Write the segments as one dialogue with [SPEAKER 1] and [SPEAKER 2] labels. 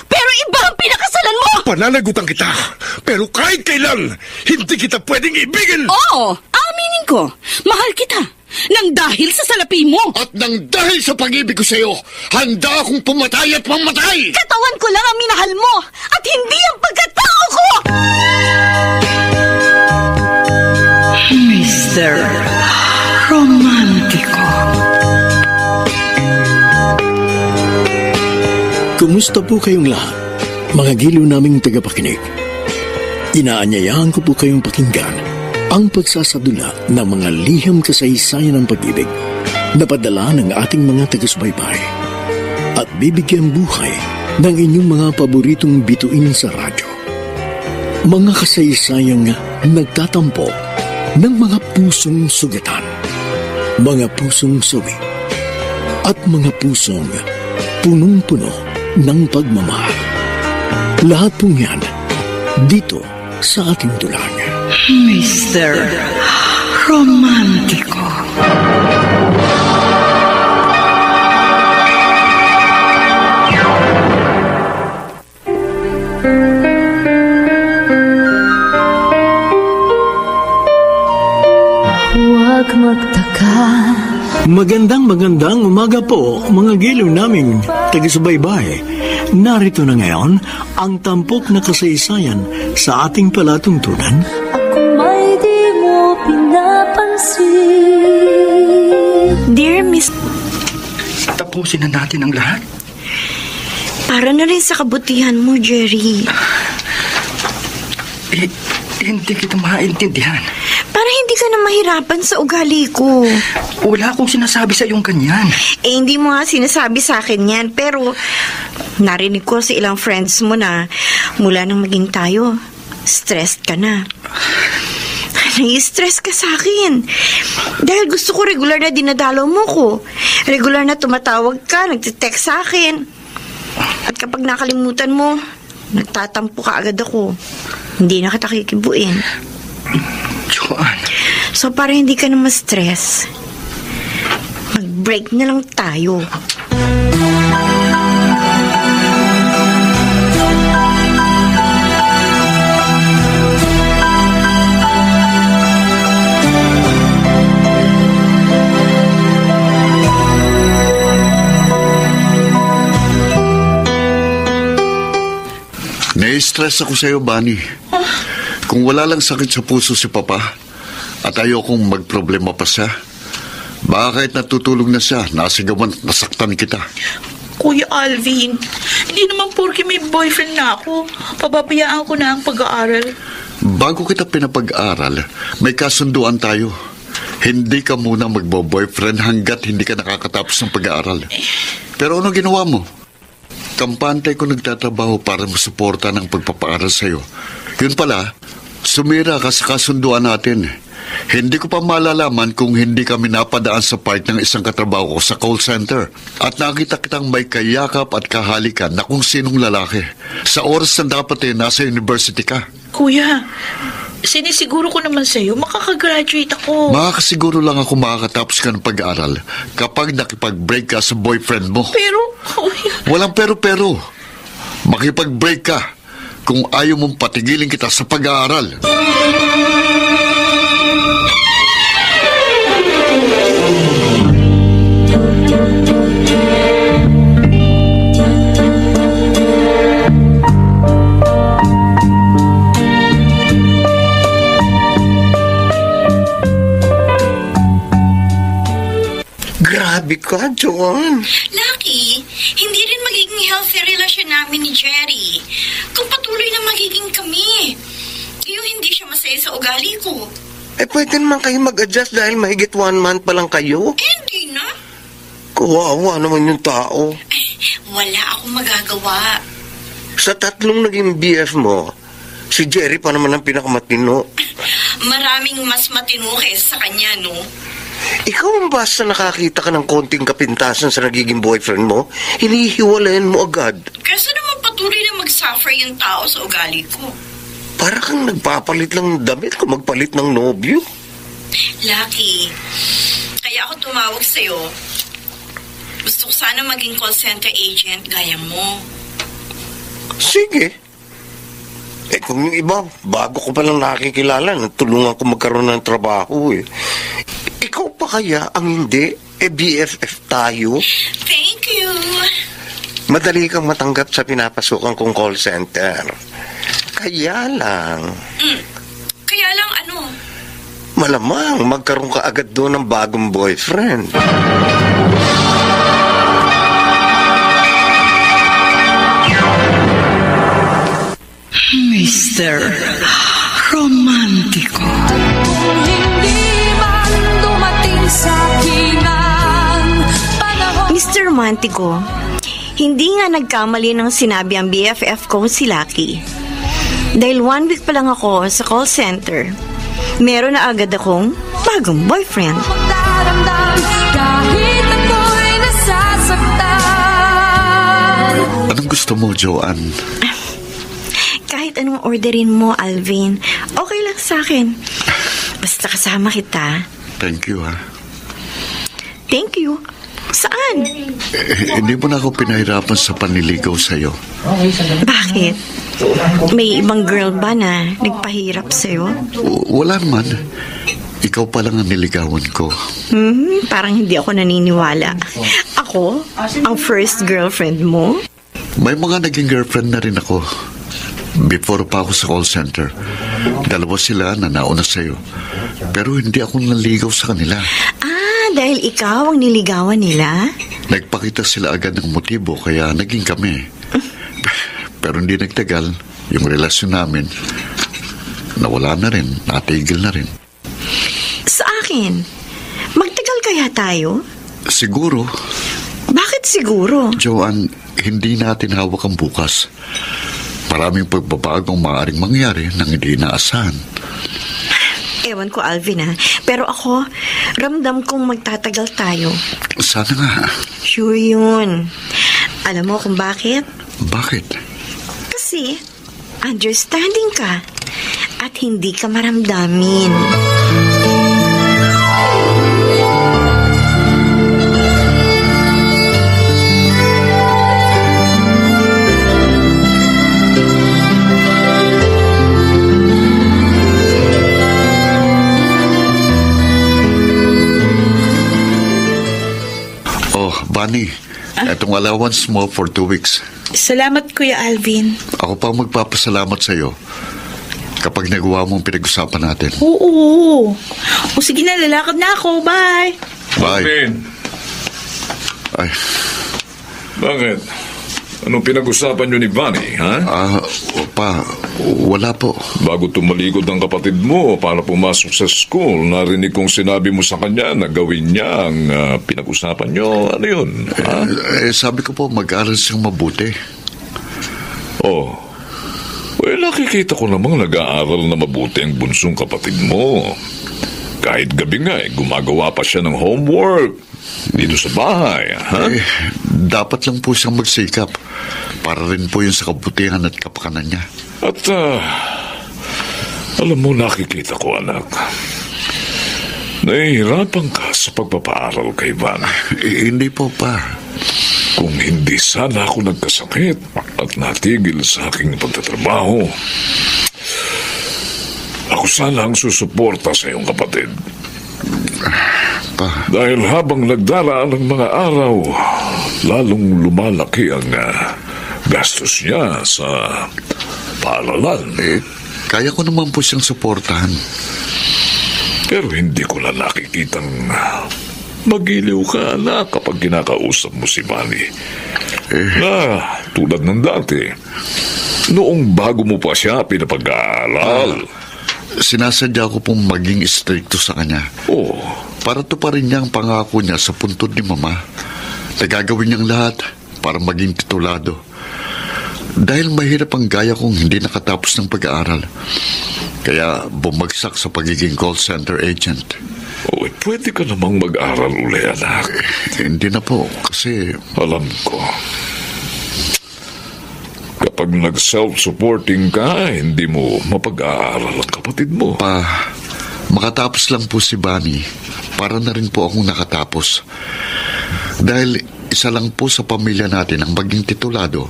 [SPEAKER 1] pero iba ang pinakasalan mo!
[SPEAKER 2] Pananagutan kita, pero kahit kailan, hindi kita pwedeng ibigin!
[SPEAKER 1] Oo, aminin ko. Mahal kita. Nang dahil sa salapi mo.
[SPEAKER 2] At nang dahil sa pag-ibig ko sa'yo, handa akong pumatay at mamatay!
[SPEAKER 1] Katawan ko lang ang minahal mo, at hindi ang pagkatao ko! Mr. Romantico.
[SPEAKER 3] Kumusta po kayong lahat, mga giliw naming tagapakinig? Inaanyayahan ko po kayong pakinggan ang pagsasadula ng mga liham kasaysayan ng pag-ibig na padala ng ating mga taga-subaybay at bibigyan buhay ng inyong mga paboritong bituin sa radyo. Mga kasaysayang nagtatampo ng mga pusong sugatan, mga pusong sawi, at mga pusong punong-puno ng pagmamahal. Lahat pong yan dito sa ating dulang.
[SPEAKER 1] Mr. Romantico.
[SPEAKER 4] Huwag magtaka.
[SPEAKER 3] Magandang umaga po, mga giliw naming taga-subaybay. Narito na ngayon ang tampok na kasaysayan sa ating palatuntunan.
[SPEAKER 4] Ako may di mo pinapansin.
[SPEAKER 1] Dear Miss...
[SPEAKER 5] Tapusin na natin ang lahat.
[SPEAKER 1] Para na rin sa kabutihan mo, Jerry.
[SPEAKER 5] Hindi kita maintindihan.
[SPEAKER 1] Para hindi ka na mahirapan sa ugali ko.
[SPEAKER 5] Wala akong sinasabi sa iyong ganyan.
[SPEAKER 1] Hindi mo nga sinasabi sa akin yan, pero narinig ko sa ilang friends mo na mula nang maging tayo, stressed ka na. Nai-stress ka sa akin. Dahil gusto ko regular na dinadalaw mo ko. Regular na tumatawag ka, nagtitext sa akin. At kapag nakalimutan mo, nagtatampo ka agad ako. Hindi na kita kikibuin.
[SPEAKER 5] Joanne.
[SPEAKER 1] So para hindi ka na ma-stress, mag-break na lang tayo.
[SPEAKER 2] Nai-stress ako sa'yo, Bunny. Kung wala lang sakit sa puso si Papa at ayokong magproblema pa siya, baka kahit natutulog na siya, nasigawan at nasaktan kita.
[SPEAKER 6] Kuya Alvin, hindi naman porke may boyfriend na ako, pababayaan ko na ang pag-aaral.
[SPEAKER 2] Bago kita pinapag-aral, may kasunduan tayo. Hindi ka muna magbo-boyfriend hanggat hindi ka nakakatapos ng pag-aaral. Pero ano ginawa mo? Kampante ko nagtatrabaho para masuporta ng pagpapaaral sa'yo. Yun pala, sumira ka sa kasunduan natin. Hindi ko pa malalaman kung hindi kami napadaan sa part ng isang katrabaho ko sa call center. At nakita kitang may kayakap at kahalikan na kung sinong lalaki. Sa oras na dapat nasa university ka.
[SPEAKER 6] Kuya, sinisiguro ko naman sa'yo, makakagraduate ako.
[SPEAKER 2] Makakasiguro lang ako makakatapos ka ng pag-aaral kapag nakipag-break ka sa boyfriend mo.
[SPEAKER 6] Pero, kuya...
[SPEAKER 2] Walang pero-pero. Makipag-break ka kung ayaw mong patigilin kita sa pag-aaral.
[SPEAKER 7] Grabe ka, Joan.
[SPEAKER 1] Lucky, hindi rin magiging healthy relasyon namin ni Jerry kung patuloy na magiging kami. Yung hindi siya masaya sa ugali ko.
[SPEAKER 7] Pwede naman kayo mag-adjust dahil mahigit 1 month pa lang kayo.
[SPEAKER 1] Hindi na.
[SPEAKER 7] Kawawa naman yung tao.
[SPEAKER 1] Wala akong magagawa.
[SPEAKER 7] Sa 3 naging BF mo, si Jerry pa naman ang pinakamatino.
[SPEAKER 1] Maraming mas matino kaysa sa kanya, no?
[SPEAKER 7] Ikaw ang basta nakakita ka ng konting kapintasan sa nagiging boyfriend mo, hinihiwalayan mo agad.
[SPEAKER 1] Kasi naman patuloy na mag-suffer yung tao sa ugali ko.
[SPEAKER 7] Para kang nagpapalit lang ng damit kung magpalit ng nobyo.
[SPEAKER 1] Lucky, kaya ako tumawag sa'yo. Gusto ko sana maging call center agent gaya mo.
[SPEAKER 7] Sige. Kung yung iba, bago ko pa lang nakikilala, tulungan ko magkaroon ng trabaho eh. Ikaw pa kaya ang hindi? BFF tayo?
[SPEAKER 6] Thank you.
[SPEAKER 7] Madali kang matanggap sa pinapasukan kong call center. Kaya lang...
[SPEAKER 6] Kaya lang ano?
[SPEAKER 7] Malamang magkaroon ka agad doon ng bagong boyfriend.
[SPEAKER 6] Mr. Romantiko.
[SPEAKER 4] Hindi man dumating sa akin ang panahon.
[SPEAKER 1] Mr. Romantico, hindi nga nagkamali ng sinabi ang BFF kong si Lucky. Dahil 1 week pa lang ako sa call center, meron na agad akong bagong boyfriend.
[SPEAKER 4] Magdaramdam kahit ako'y nasasaktan.
[SPEAKER 2] Anong gusto mo, Joanne?
[SPEAKER 1] Kahit anong orderin mo, Alvin, okay lang sa akin. Basta kasama kita.
[SPEAKER 2] Thank you, ha.
[SPEAKER 1] Thank you. Saan?
[SPEAKER 2] Hindi mo na ako pinahirapan sa panliligaw sa'yo.
[SPEAKER 1] Bakit? May ibang girl ba na nagpahirap sa'yo?
[SPEAKER 2] Wala naman. Ikaw pa lang ang niligawan ko.
[SPEAKER 1] Parang hindi ako naniniwala. Ako? Ang first girlfriend mo?
[SPEAKER 2] May mga naging girlfriend na rin ako. Before pa ako sa call center. 2 sila na nauna sa'yo. Pero hindi ako naligaw sa kanila.
[SPEAKER 1] Dahil ikaw ang niligawan nila?
[SPEAKER 2] Nagpakita sila agad ng motibo kaya naging kami. Pero hindi nagtagal. Yung relasyon namin nawala na rin, natigil na rin.
[SPEAKER 1] Sa akin, magtagal kaya tayo?
[SPEAKER 2] Siguro.
[SPEAKER 1] Bakit siguro?
[SPEAKER 2] Joanne, hindi natin hawak ang bukas. Maraming pagbabagong maaaring mangyari nang hindi inaasahan.
[SPEAKER 1] Ewan ko, Alvin, pero ako, ramdam kong magtatagal tayo.
[SPEAKER 2] Sana nga.
[SPEAKER 1] Sure yun. Alam mo kung bakit?
[SPEAKER 2] Bakit?
[SPEAKER 1] Kasi, understanding ka at hindi ka maramdamin.
[SPEAKER 2] Bunny, etong allowance mo for 2 weeks.
[SPEAKER 6] Salamat, Kuya Alvin.
[SPEAKER 2] Ako pa magpapasalamat sa'yo kapag nagawa mo ang pinag-usapan natin.
[SPEAKER 6] Oo. O sige na, lalakad na ako. Bye.
[SPEAKER 2] Bye.
[SPEAKER 8] Alvin,
[SPEAKER 2] Ay,
[SPEAKER 8] bakit? Anong pinag-usapan nyo ni Bunny, ha?
[SPEAKER 2] pa, wala po.
[SPEAKER 8] Bago tumalikod ang kapatid mo para pumasok sa school, narinig kong sinabi mo sa kanya na gawin niya ang pinag-usapan nyo. Ano yun, ha?
[SPEAKER 2] Sabi ko po, mag-aral siyang mabuti.
[SPEAKER 8] Oh, well, nakikita ko namang nag-aaral na mabuti ang bunsong kapatid mo. Kahit gabi nga, gumagawa pa siya ng homework dito sa bahay, ha?
[SPEAKER 2] Dapat lang po siyang magsikap para rin po yun sa kabutihan at kapakanan niya.
[SPEAKER 8] At, alam mo, nakikita ko, anak. Nahihirapan ka sa pagpapaaral kay Van.
[SPEAKER 2] Hindi po, pa.
[SPEAKER 8] Kung hindi sana ako nagkasakit at natigil sa aking pagtatrabaho, ako sana ang susuporta sa iyong kapatid.
[SPEAKER 2] Pa.
[SPEAKER 8] Dahil habang nagdaraan ng mga araw, lalong lumalaki ang gastos niya sa paaralan.
[SPEAKER 2] Kaya ko naman po siyang suportahan.
[SPEAKER 8] Pero hindi ko na nakikitang magiliw ka, anak, kapag kinakausap mo si Manny. Na tulad ng dati, noong bago mo pa siya pinapag-aaral.
[SPEAKER 2] Sinasadya ko pong maging istrikto sa kanya.
[SPEAKER 8] Oh,
[SPEAKER 2] Para tuparin niya ang pangako niya sa puntod ni Mama na gagawin niyang lahat para maging titulado. Dahil mahirap ang gaya kong hindi nakatapos ng pag-aaral. Kaya bumagsak sa pagiging call center agent.
[SPEAKER 8] pwede ka namang mag-aral uli, anak.
[SPEAKER 2] Hindi na po, kasi...
[SPEAKER 8] Alam ko. Kapag nag-self-supporting ka, hindi mo mapag-aaral ang kapatid mo.
[SPEAKER 2] Makatapos lang po si Bunny, para na rin po akong nakatapos. Dahil isa lang po sa pamilya natin ang maging titulado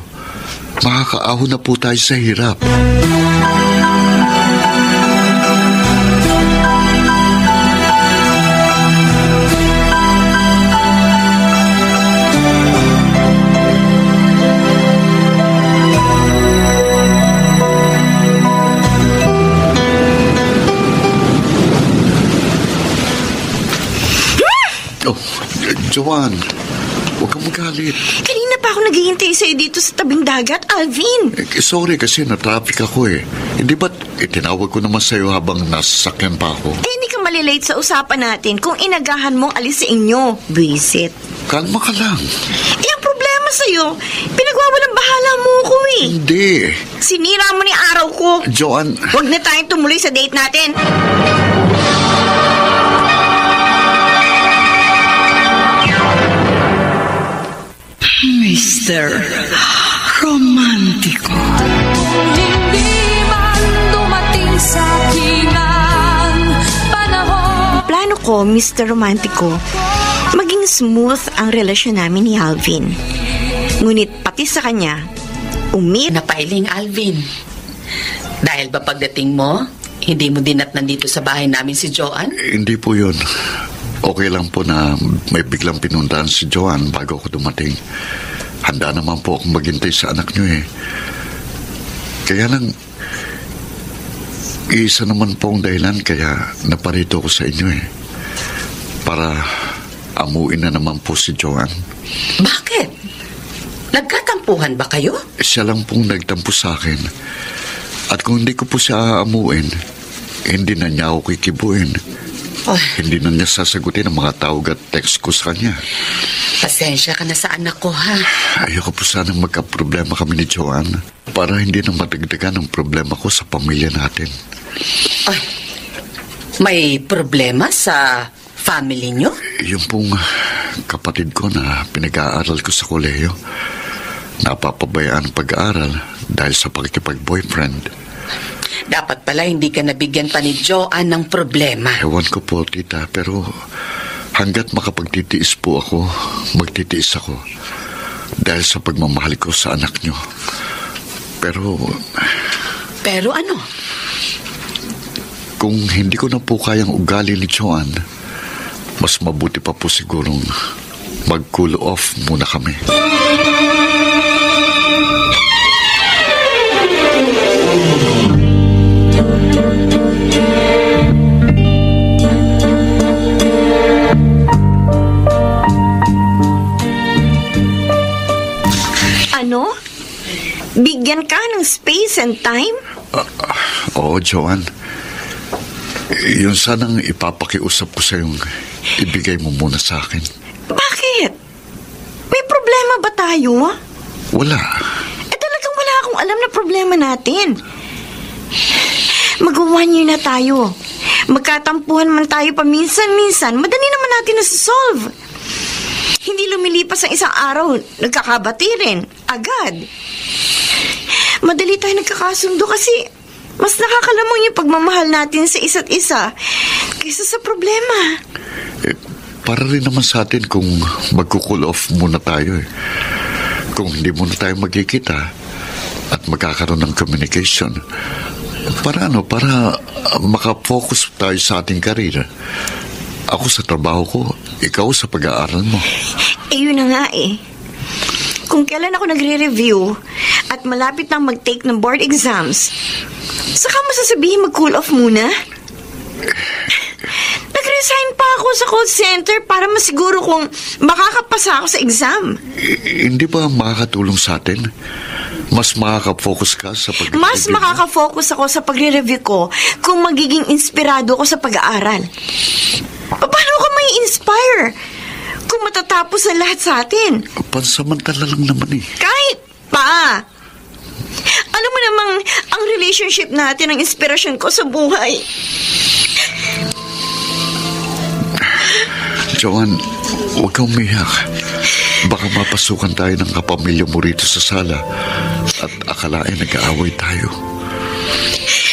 [SPEAKER 2] makakaahon na po tayo sa hirap. Oh, Joanne, huwag kang magalit.
[SPEAKER 1] Kanina pa ako naghihintay sa'yo dito sa tabing dagat, Alvin.
[SPEAKER 2] Sorry kasi na-traffic ako eh. Hindi ba't itinawag ko naman sa'yo habang nasasakyan pa ako?
[SPEAKER 1] Hindi ka malilate sa usapan natin kung inagahan mong alis sa inyo, Buisit.
[SPEAKER 2] Kalma ka lang.
[SPEAKER 1] Ang problema sa'yo, pinagwawalang bahala mo ko eh.
[SPEAKER 2] Hindi.
[SPEAKER 1] Sinira mo ni araw ko.
[SPEAKER 2] Joanne.
[SPEAKER 1] Huwag na tayong tumuloy sa date natin.
[SPEAKER 6] Mr. Romantiko.
[SPEAKER 4] Hindi man dumating sa akin ang panahon.
[SPEAKER 1] Plano ko, Mr. Romantico, maging smooth ang relasyon namin ni Alvin. Ngunit pati sa kanya,
[SPEAKER 9] Napailing, Alvin. Dahil ba pagdating mo, hindi mo din at nandito sa bahay namin si Joanne?
[SPEAKER 2] Hindi po yun. Okay lang po na may biglang pinuntahan si Joanne bago ako dumating. Handa naman po akong maghintay sa anak niyo eh. Kaya lang, isa naman po ang dahilan kaya naparito ko sa inyo eh. Para amuin na naman po si Joanne.
[SPEAKER 9] Bakit? Nagkatampuhan ba kayo?
[SPEAKER 2] Siya lang pong nagtampo sa akin. At kung hindi ko po siya aamuin, hindi na niya ako kikibuin. Hindi na niya sasagutin ang mga tawag at text ko sa kanya.
[SPEAKER 9] Pasensya ka na sa anak ko, ha?
[SPEAKER 2] Ayoko po sanang magka-problema kami ni Joanne para hindi na madagdagan ang problema ko sa pamilya natin.
[SPEAKER 9] Ay, may problema sa family nyo?
[SPEAKER 2] Yung pong kapatid ko na pinag-aaral ko sa kolehiyo, napapabayaan ang pag-aaral dahil sa pakikipag-boyfriend.
[SPEAKER 9] Dapat pala hindi ka nabigyan pa ni Joanne ng problema.
[SPEAKER 2] Ewan ko po, tita, pero hanggat makapagtitiis po ako, magtitiis ako dahil sa pagmamahal ko sa anak nyo. Pero
[SPEAKER 9] ano?
[SPEAKER 2] Kung hindi ko na po kayang ugali ni Joanne, mas mabuti pa po sigurong mag-cool off muna kami.
[SPEAKER 1] Ano? Bigyan ka ng space and time?
[SPEAKER 2] Oo, Joanne. Yun sanang ipapakiusap ko sa yung ibigay mo muna sa akin.
[SPEAKER 1] Bakit? May problema ba tayo?
[SPEAKER 2] Wala.
[SPEAKER 1] Talagang wala akong alam na problema natin. Mag-1 year na tayo. Magkatampuhan man tayo paminsan-minsan, madali naman natin na-solve. Hindi lumilipas ang isang araw, nagkakabati rin. Agad. Madali tayo nagkakasundo kasi mas nakakalamang yung pagmamahal natin sa isa't isa kaysa sa problema.
[SPEAKER 2] Para rin naman sa atin kung mag-cool off muna tayo eh. Kung hindi muna tayo magkikita at magkakaroon ng communication. Para makafocus tayo sa ating karir. Ako sa trabaho ko, ikaw sa pag-aaral mo.
[SPEAKER 1] Yun na nga eh. Kung kailan ako nagre-review at malapit nang mag-take ng board exams, saka mo sasabihin mag-cool off muna? Nag-resign pa ako sa call center para masiguro kung makakapasa ako sa exam.
[SPEAKER 2] Hindi ba makakatulong sa atin? Mas makaka-focus ka sa pag-review?
[SPEAKER 1] Mas makaka-focus ako sa pagre-review ko kung magiging inspirado ako sa pag-aaral. Paano ka may inspire kung matatapos ang lahat sa atin?
[SPEAKER 2] Pansamantala lang naman eh.
[SPEAKER 1] Kahit pa. Alam mo namang ang relationship natin ang inspirasyon ko sa buhay.
[SPEAKER 2] Joanne, huwag kang umiyak. Baka mapasukan tayo ng kapamilya mo rito sa sala at akalain nag-aaway tayo.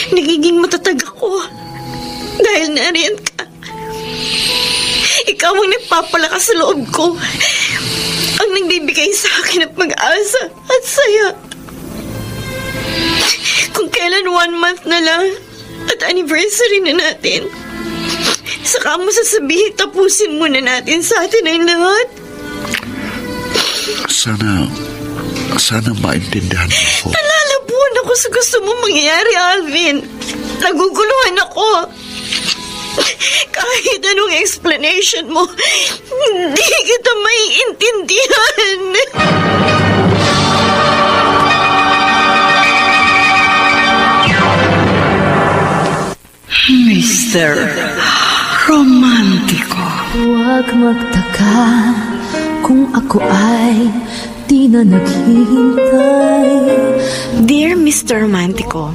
[SPEAKER 1] Nagiging matatag ako dahil nariyan ka. Ikaw ang nagpapalakas sa loob ko. Ang nagbibigay sa akin ng pag-asa at saya. Kung kailan 1 month na lang at anniversary na natin, saka mo sasabihin tapusin muna natin sa atin ang lahat.
[SPEAKER 2] Sana maintindihan mo ako.
[SPEAKER 1] Nalalabuan ako sa gusto mo mangyayari, Alvin. Naguguluhan ako. Kahit anong explanation mo, hindi kita maiintindihan.
[SPEAKER 6] Mr. Romantiko.
[SPEAKER 4] Huwag magtaka kung ako ay di na naghihintay.
[SPEAKER 1] Dear Mr. Romantico,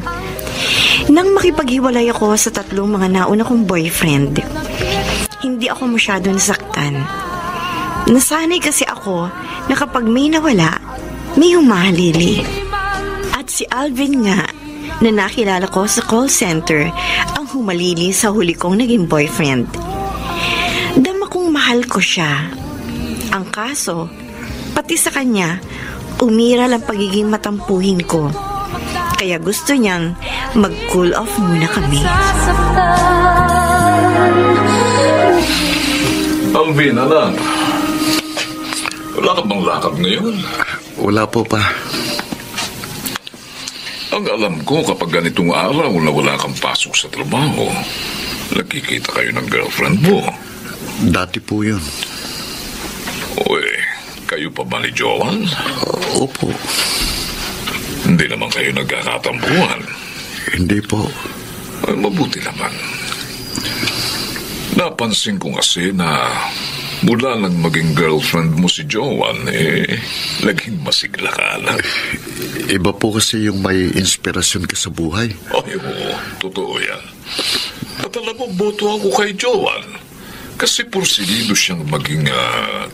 [SPEAKER 1] nang makipaghiwalay ako sa 3 mga nauna kong boyfriend, hindi ako masyado nasaktan. Nasanay kasi ako na kapag may nawala, may humahalili. At si Alvin nga, na nakilala ko sa call center, ang humalili sa huli kong naging boyfriend. Dama kong mahal ko siya. Ang kaso, pati sa kanya, umiral ang pagiging matampuhin ko. Kaya gusto niyang mag-cool off muna kami.
[SPEAKER 8] Alvin, anak. Wala ka bang lakad ngayon?
[SPEAKER 2] Wala po pa.
[SPEAKER 8] Ang alam ko, kapag ganitong araw na wala kang pasok sa trabaho, nagkikita kayo ng girlfriend mo.
[SPEAKER 2] Dati po yun.
[SPEAKER 8] Uy, kayo pa ba ni Joan?
[SPEAKER 2] Opo.
[SPEAKER 8] Hindi naman kayo nagkakatampuhan.
[SPEAKER 2] Hindi po.
[SPEAKER 8] Ay, mabuti naman. Napansin ko kasi na mula nang maging girlfriend mo si Joan, naging masigla ka lang.
[SPEAKER 2] Iba po kasi yung may inspirasyon ka sa buhay.
[SPEAKER 8] Ay, oo, totoo yan. At alam mo, boto ako kay Joan. Kasi porsigido siyang maging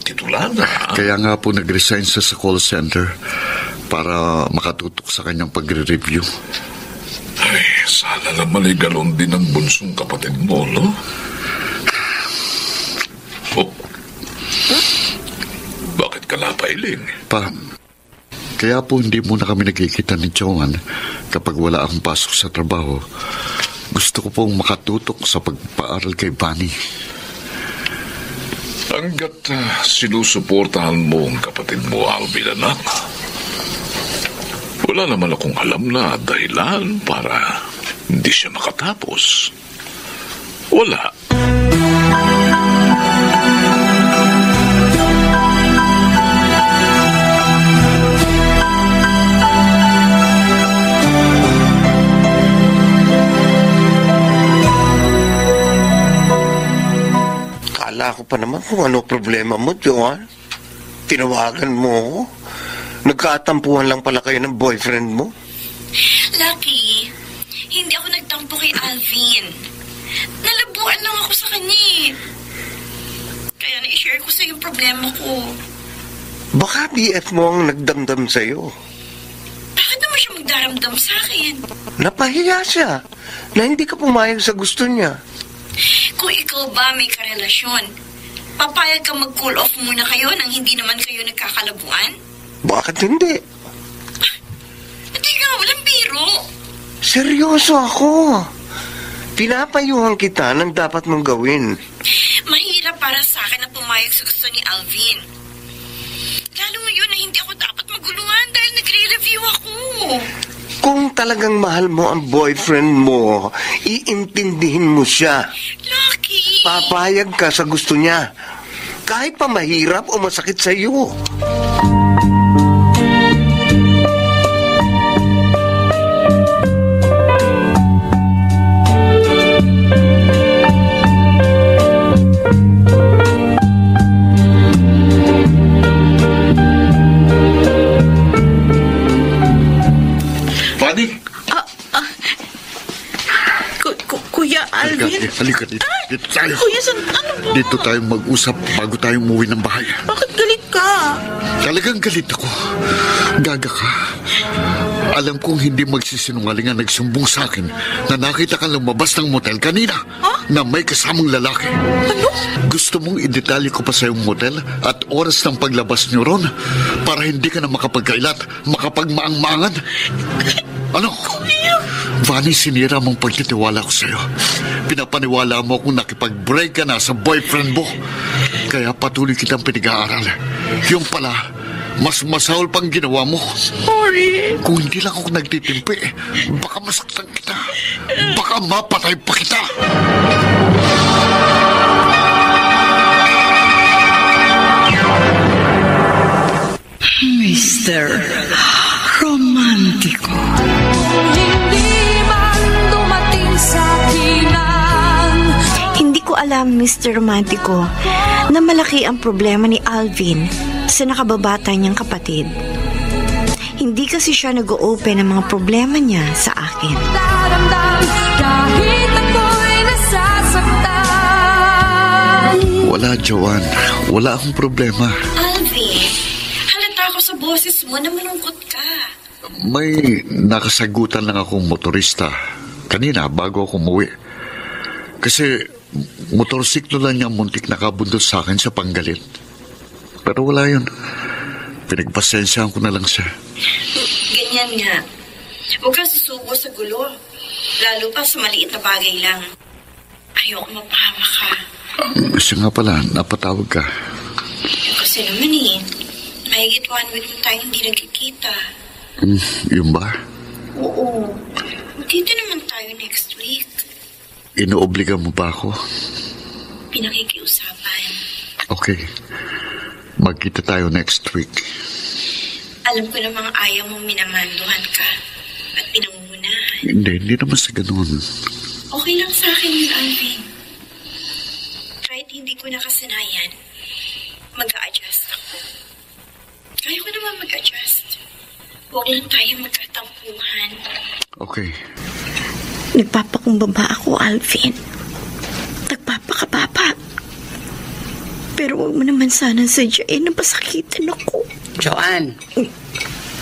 [SPEAKER 8] titulana.
[SPEAKER 2] Kaya nga po nag-resign sa call center para makatutok sa kanyang pagre-review.
[SPEAKER 8] Ay, sana naman ay galon din ang bunsong kapatid mo, no? Oh. Bakit ka napailing?
[SPEAKER 2] Pa, kaya po hindi muna kami nagkikita ni Joan kapag wala akong pasok sa trabaho. Gusto ko pong makatutok sa pagpaaral kay Bunny.
[SPEAKER 8] Hanggat sinusuportahan mo ang kapatid mo, Alvin, anak, wala naman akong alam na dahilan para hindi siya makatapos. Wala.
[SPEAKER 7] Kala ko pa naman kung ano problema mo, Joan. Tinawagan mo ako. Nagkatampuhan lang pala kayo ng boyfriend mo.
[SPEAKER 1] Lucky, hindi ako nagtampo kay Alvin. Nalabuan lang ako sa kanya eh. Kaya na-share ko sa yung problema ko.
[SPEAKER 7] Baka BF mo ang nagdamdam sa'yo.
[SPEAKER 1] Bakit naman siya magdaramdam sa akin?
[SPEAKER 7] Napahiya siya na hindi ka pumayag sa gusto niya.
[SPEAKER 1] Kung ikaw ba may karelasyon, papayag ka mag-cool off muna kayo nang hindi naman kayo nagkakalabuan?
[SPEAKER 7] Bakit hindi?
[SPEAKER 1] Hindi nga, walang biro.
[SPEAKER 7] Seryoso ako. Pinapayuhan kita ng dapat mong gawin.
[SPEAKER 1] Mahirap para sa akin na pumayag sa gusto ni Alvin. Lalo ngayon na hindi ako dapat maguluhan dahil nagre-review ako.
[SPEAKER 7] Kung talagang mahal mo ang boyfriend mo, iintindihin mo siya.
[SPEAKER 1] Lucky!
[SPEAKER 7] Papayag ka sa gusto niya. Kahit pa mahirap o masakit sa iyo.
[SPEAKER 6] Kuya Alvin?
[SPEAKER 2] Halika dito. Dito tayo.
[SPEAKER 6] Kuya, ano ba?
[SPEAKER 2] Dito tayo mag-usap bago tayo umuwi ng bahay.
[SPEAKER 6] Bakit galit ka?
[SPEAKER 2] Talagang galit ako. Gaga ka. Alam kong hindi magsisinungaling ang nagsumbong sa akin na nakita kang lumabas ng motel kanina na may kasamang lalaki.
[SPEAKER 6] Ano?
[SPEAKER 2] Gusto mong i-detalye ko pa sa yung motel at oras ng paglabas niyo ron para hindi ka na makapagkailat, makapagmaang-maangan? Ano? Vanny, sinira mong pagtitiwala ko sa'yo. Pinapaniwala mo kung nakipag-break ka na sa boyfriend mo. Kaya patuloy kitang pinag-aaral. Yung pala, mas masahol pang ginawa mo.
[SPEAKER 6] Sorry.
[SPEAKER 2] Kung hindi lang ako nagtitimpi, baka masaktan kita. Baka mapatay pa kita.
[SPEAKER 6] Mr. Romantiko.
[SPEAKER 1] Hindi ko alam, Mr. Romantico, na malaki ang problema ni Alvin sa nakababata niyang kapatid. Hindi kasi siya nag-o-open ng mga problema niya sa akin.
[SPEAKER 2] Wala, Joanne. Wala akong problema.
[SPEAKER 1] Alvin, halata ako sa boses mo na malungkot ka.
[SPEAKER 2] May nakasagutan lang akong motorista kanina bago ako umuwi. Kasi motorsiklo lang niya muntik nakabundol sa akin sa Panggalit. Pero wala yun. Pinagpasensyahan ko na lang siya.
[SPEAKER 1] Ganyan nga. Huwag ka susubo sa gulo. Lalo pa sa maliit na bagay lang. Ayoko mapahama ka.
[SPEAKER 2] Siya nga pala, napatawag ka.
[SPEAKER 1] Kasi naman mahigit 1 week na tayo hindi nagkikita.
[SPEAKER 2] Yun ba?
[SPEAKER 1] Oo. Dito naman tayo next week.
[SPEAKER 2] Inuobliga mo ba ako?
[SPEAKER 1] Pinakikiusapan.
[SPEAKER 2] Okay. Magkita tayo next week.
[SPEAKER 1] Alam ko namang ayaw mong minamanduhan ka at pinangungunahan.
[SPEAKER 2] Hindi naman sa ganun.
[SPEAKER 1] Okay lang sa akin yun, Alvin. Kahit hindi ko nakasanayan, mag-a-adjust ako. Kaya ko naman mag-adjust. Huwag lang tayo magkatampuhan.
[SPEAKER 2] Okay.
[SPEAKER 1] Nagpapakumbaba ako, Alvin. Nagpapakababa. Pero huwag mo naman sana sadyain na pasakitan ako.
[SPEAKER 9] Joanne,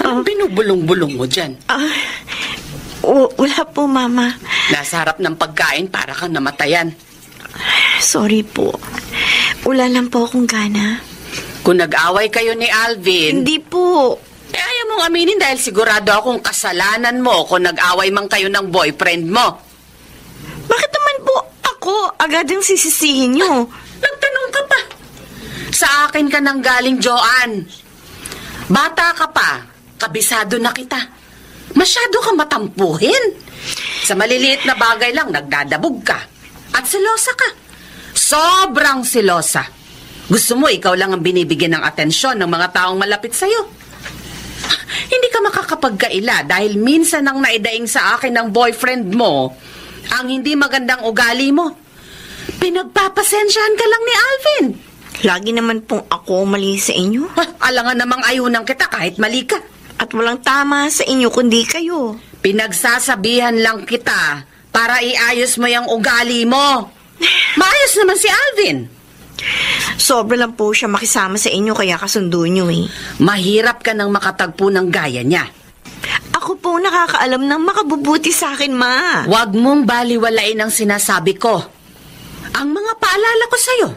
[SPEAKER 9] anong binubulong-bulong mo dyan?
[SPEAKER 1] Wala po, Mama.
[SPEAKER 9] Nasa harap ng pagkain para kang namatayan.
[SPEAKER 1] Sorry po. Wala lang po akong gana.
[SPEAKER 9] Kung nag-away kayo ni Alvin...
[SPEAKER 1] Hindi po.
[SPEAKER 9] Ayaw mong aminin dahil sigurado akong kasalanan mo kung nag-away man kayo ng boyfriend mo.
[SPEAKER 1] Bakit naman po ako agad ang sisisihin niyo?
[SPEAKER 9] Nagtanong ka pa. Sa akin ka nang galing, Joanne. Bata ka pa, kabisado na kita. Masyado ka matampuhin. Sa maliliit na bagay lang, nagdadabog ka. At selosa ka. Sobrang selosa. Gusto mo, ikaw lang ang binibigyan ng atensyon ng mga taong malapit sa'yo. Hindi ka makakapagkaila dahil minsan ang naidaing sa akin ng boyfriend mo ang hindi magandang ugali mo. Pinagpapasensyahan ka lang ni Alvin.
[SPEAKER 1] Lagi naman pong ako mali sa inyo.
[SPEAKER 9] Alangan namang ayunan kita kahit mali ka.
[SPEAKER 1] At walang tama sa inyo kundi kayo.
[SPEAKER 9] Pinagsasabihan lang kita para iayos mo yung ugali mo. Maayos naman si Alvin.
[SPEAKER 1] Sobra lang po siya makisama sa inyo kaya kasundo niyo
[SPEAKER 9] Mahirap ka nang makatagpo ng gaya niya.
[SPEAKER 1] Ako po nakakaalam ng makabubuti sa akin, Ma.
[SPEAKER 9] Huwag mong baliwalain ang sinasabi ko. Ang mga paalala ko sa'yo.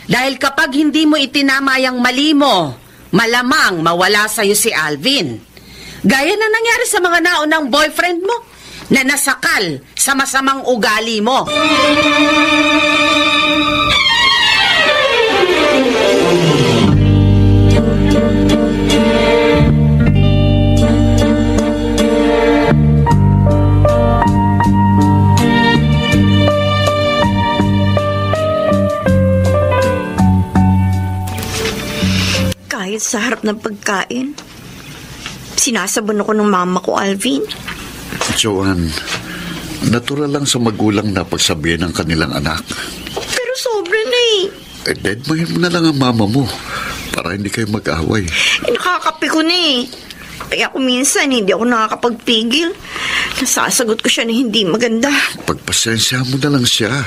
[SPEAKER 9] Dahil kapag hindi mo itinama yung mali mo, malamang mawala sa'yo si Alvin. Gaya na nangyari sa mga naunang boyfriend mo na nasakal sa masamang ugali mo.
[SPEAKER 1] Kahit sa harap ng pagkain, sinasabon ako ng mama ko, Alvin.
[SPEAKER 2] Joanne, natural lang sa magulang na pagsabihin ng kanilang anak.
[SPEAKER 1] Pero sobra na
[SPEAKER 2] Deadmahin mo na lang ang mama mo para hindi kayo mag-away.
[SPEAKER 1] Nakakapi ko na Kaya kung minsan hindi ako nakakapagpigil, nasasagot ko siya na hindi maganda.
[SPEAKER 2] Pagpasensya mo na lang siya.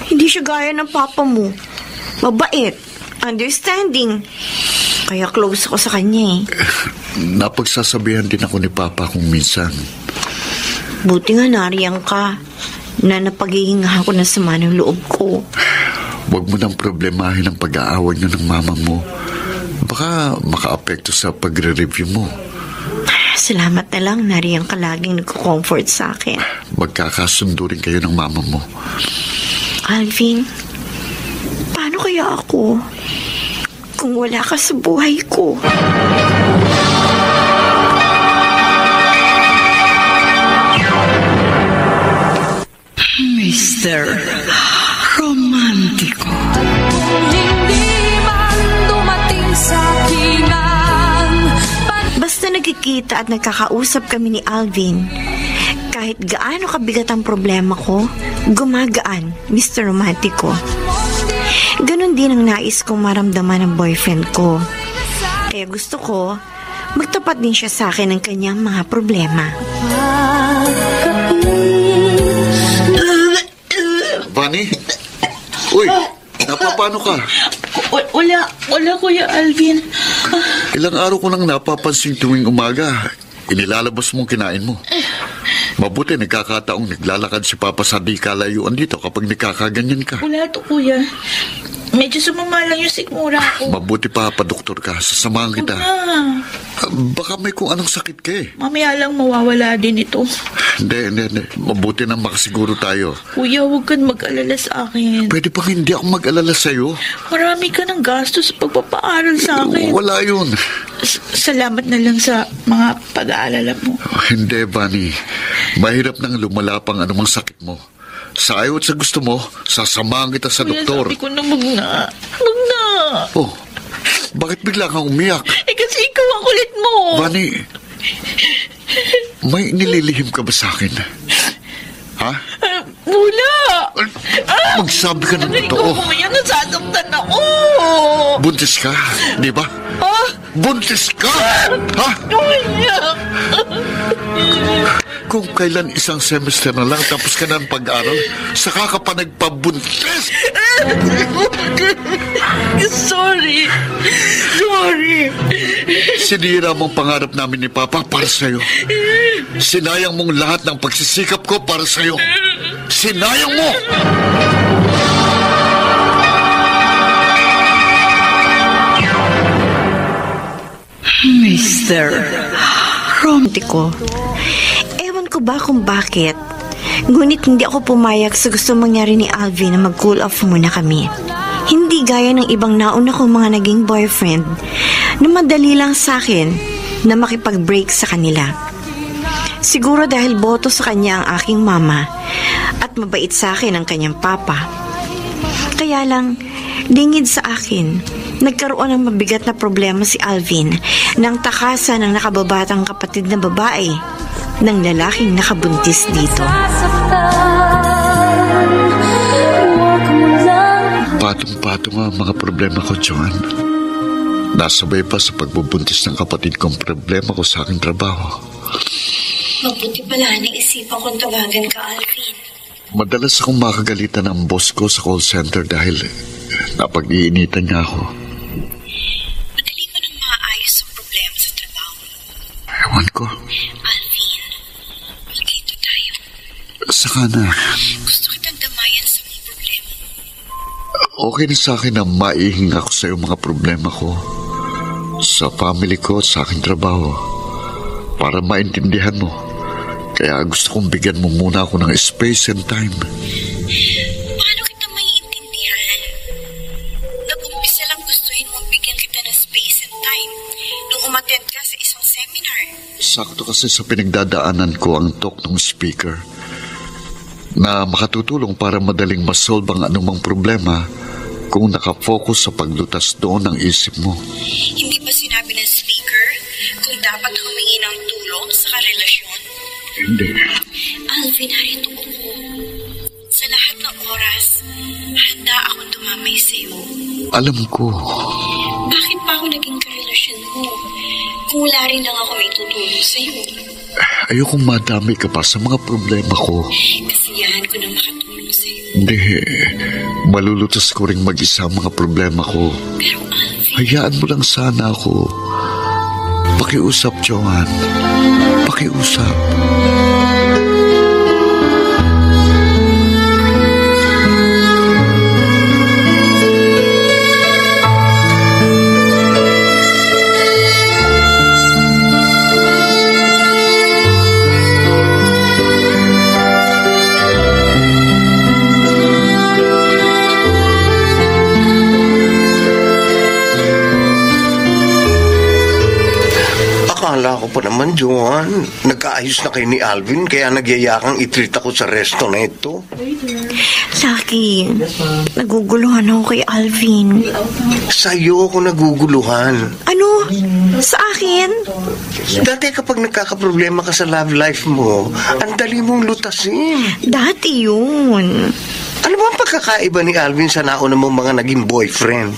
[SPEAKER 1] Hindi siya gaya ng papa mo. Mabait, understanding. Kaya close ako sa kanya
[SPEAKER 2] Napagsasabihan din ako ni Papa kung minsan.
[SPEAKER 1] Buti nga nariyan ka na napaghihinga ako ng sama ng loob ko.
[SPEAKER 2] Huwag mo nang problemahin ang pag-aaway niyo ng mama mo. Baka maka-apekto sa pagre-review mo.
[SPEAKER 1] Salamat na lang, nariyan ka laging nagko-comfort sa akin.
[SPEAKER 2] Magkakasundo rin kayo ng mama mo.
[SPEAKER 1] Alvin, paano kaya ako kung wala ka sa buhay ko?
[SPEAKER 6] Mr. Romantiko.
[SPEAKER 4] Hindi man dumating sa akingan.
[SPEAKER 1] Basta nagkikita at nagkakausap kami ni Alvin, kahit gaano kabigat ang problema ko, gumagaan, Mr. Romantico. Ganon din ang nais kong maramdaman ng boyfriend ko. Kaya gusto ko, magtapat din siya sa akin ng kanyang mga problema.
[SPEAKER 2] Bunny? Uy, napapano ka?
[SPEAKER 6] Wala, Kuya Alvin.
[SPEAKER 2] Ilang araw ko nang napapansin tuwing umaga, inilalabas mong kinain mo. Mabuti nagkakataong naglalakad si Papa sa di kalayuan dito kapag nakakaganyan ka.
[SPEAKER 6] Wala to, Kuya. Medyo sumama lang yung sikmura ko.
[SPEAKER 2] Mabuti pa, doktor ka. Sasamahan kita. Baka may kung anong sakit ka eh.
[SPEAKER 6] Mamaya lang mawawala din ito.
[SPEAKER 2] Hindi. Mabuti na makasiguro tayo.
[SPEAKER 6] Kuya, huwag kang mag-alala sa akin.
[SPEAKER 2] Pwede pa hindi ako mag-alala sa'yo.
[SPEAKER 6] Marami ka ng gastos sa pagpapaaral sa akin.
[SPEAKER 2] Wala yun.
[SPEAKER 6] Salamat na lang sa mga pag-aalala mo.
[SPEAKER 2] Hindi, Bunny. Mahirap nang lumala pang anumang sakit mo. Sa ayaw at sa gusto mo, sasamahan kita sa doktor.
[SPEAKER 6] Sabi ko na magna.
[SPEAKER 2] Oh, bakit bigla kang umiyak?
[SPEAKER 6] Kasi ikaw ang kulit mo.
[SPEAKER 2] Bunny, may nililihim ka ba sa akin? Ha?
[SPEAKER 6] Wala.
[SPEAKER 2] Magsabi ka ng totoo.
[SPEAKER 6] Ikaw kumaya, nasasaktan ako.
[SPEAKER 2] Buntis ka, di ba? Buntis ka! Ha?
[SPEAKER 6] Kuya.
[SPEAKER 2] Kung kailan isang semester na lang tapos ka na ng pag-aral, saka ka pa nagpabuntis!
[SPEAKER 6] Sorry.
[SPEAKER 2] Sinira mong pangarap namin ni Papa para sa'yo. Sinayang mong lahat ng pagsisikap ko para sa'yo. Sinayang mo!
[SPEAKER 6] Mr.
[SPEAKER 1] Romantico, ewan ko ba kung bakit, ngunit hindi ako pumayag sa gusto mangyari ni Alvin na mag-cool off muna kami. Hindi gaya ng ibang nauna kong mga naging boyfriend na madali lang sa akin na makipag-break sa kanila. Siguro dahil boto sa kanya ang aking mama at mabait sa akin ang kanyang papa. Kaya lang, lingid sa akin, nagkaroon ng mabigat na problema si Alvin nang takasan ng nakababatang kapatid na babae ng lalaking nakabuntis dito.
[SPEAKER 2] Patong-patong ang mga problema ko, Joan. Nasabay pa sa pagbubuntis ng kapatid kong problema ko sa aking trabaho.
[SPEAKER 1] Mabuti pala naisipan kong tawagan ka, Alvin.
[SPEAKER 2] Madalas akong makagalitan ng boss ko sa call center dahil napag-iinitan niya ako.
[SPEAKER 1] Madali mo nang maayos ang problema sa trabaho.
[SPEAKER 2] Ewan ko.
[SPEAKER 1] Alvin, magkita tayo.
[SPEAKER 2] Saka na.
[SPEAKER 1] Gusto kitang damayan sa mga problema.
[SPEAKER 2] Okay na sa akin na maihinga ko sa iyo mga problema ko. Sa family ko at sa aking trabaho. Para maintindihan mo. Kaya gusto kong bigyan mo muna ako ng space and time.
[SPEAKER 1] Paano kita maiintindihan? Nag-umpisa lang gustuhin mong bigyan kita ng space and time nung umattend ka sa isang seminar.
[SPEAKER 2] Sakto kasi sa pinagdadaanan ko ang talk ng speaker na makatutulong para madaling masolve ang anumang problema kung nakafocus sa paglutas doon ng isip mo.
[SPEAKER 1] Hindi ba sinabi ng speaker kung dapat humingi ng tulong sa karelasyon?
[SPEAKER 2] Hindi.
[SPEAKER 1] Alvin, harito ako. Sa lahat ng oras, handa akong tumamay sa'yo.
[SPEAKER 2] Alam ko.
[SPEAKER 1] Bakit pa ako naging karelasyon mo? Kung wala rin lang ako may tutulong sa'yo.
[SPEAKER 2] Ayokong madami ka pa sa mga problema ko.
[SPEAKER 1] Kasiyahan ko na makatulong sa'yo.
[SPEAKER 2] Hindi. Malulutas ko rin mag-isa ang mga problema ko.
[SPEAKER 1] Pero Alvin...
[SPEAKER 2] Hayaan mo lang sana ako. Pakiusap, Joan. Pakiusap.
[SPEAKER 7] Akala ko pa naman, Joan, nagkaayos na kayo ni Alvin, kaya nagyayakang i-treat ako sa resto na ito.
[SPEAKER 1] Lucky, naguguluhan ako kay Alvin.
[SPEAKER 7] Sa'yo ako naguguluhan.
[SPEAKER 1] Ano? Sa akin?
[SPEAKER 7] Dati kapag nagkakaproblema ka sa love life mo, ang dali mong lutasin.
[SPEAKER 1] Dati yun.
[SPEAKER 7] Ano ba ang pagkakaiba ni Alvin sa nauna mong mga naging boyfriend?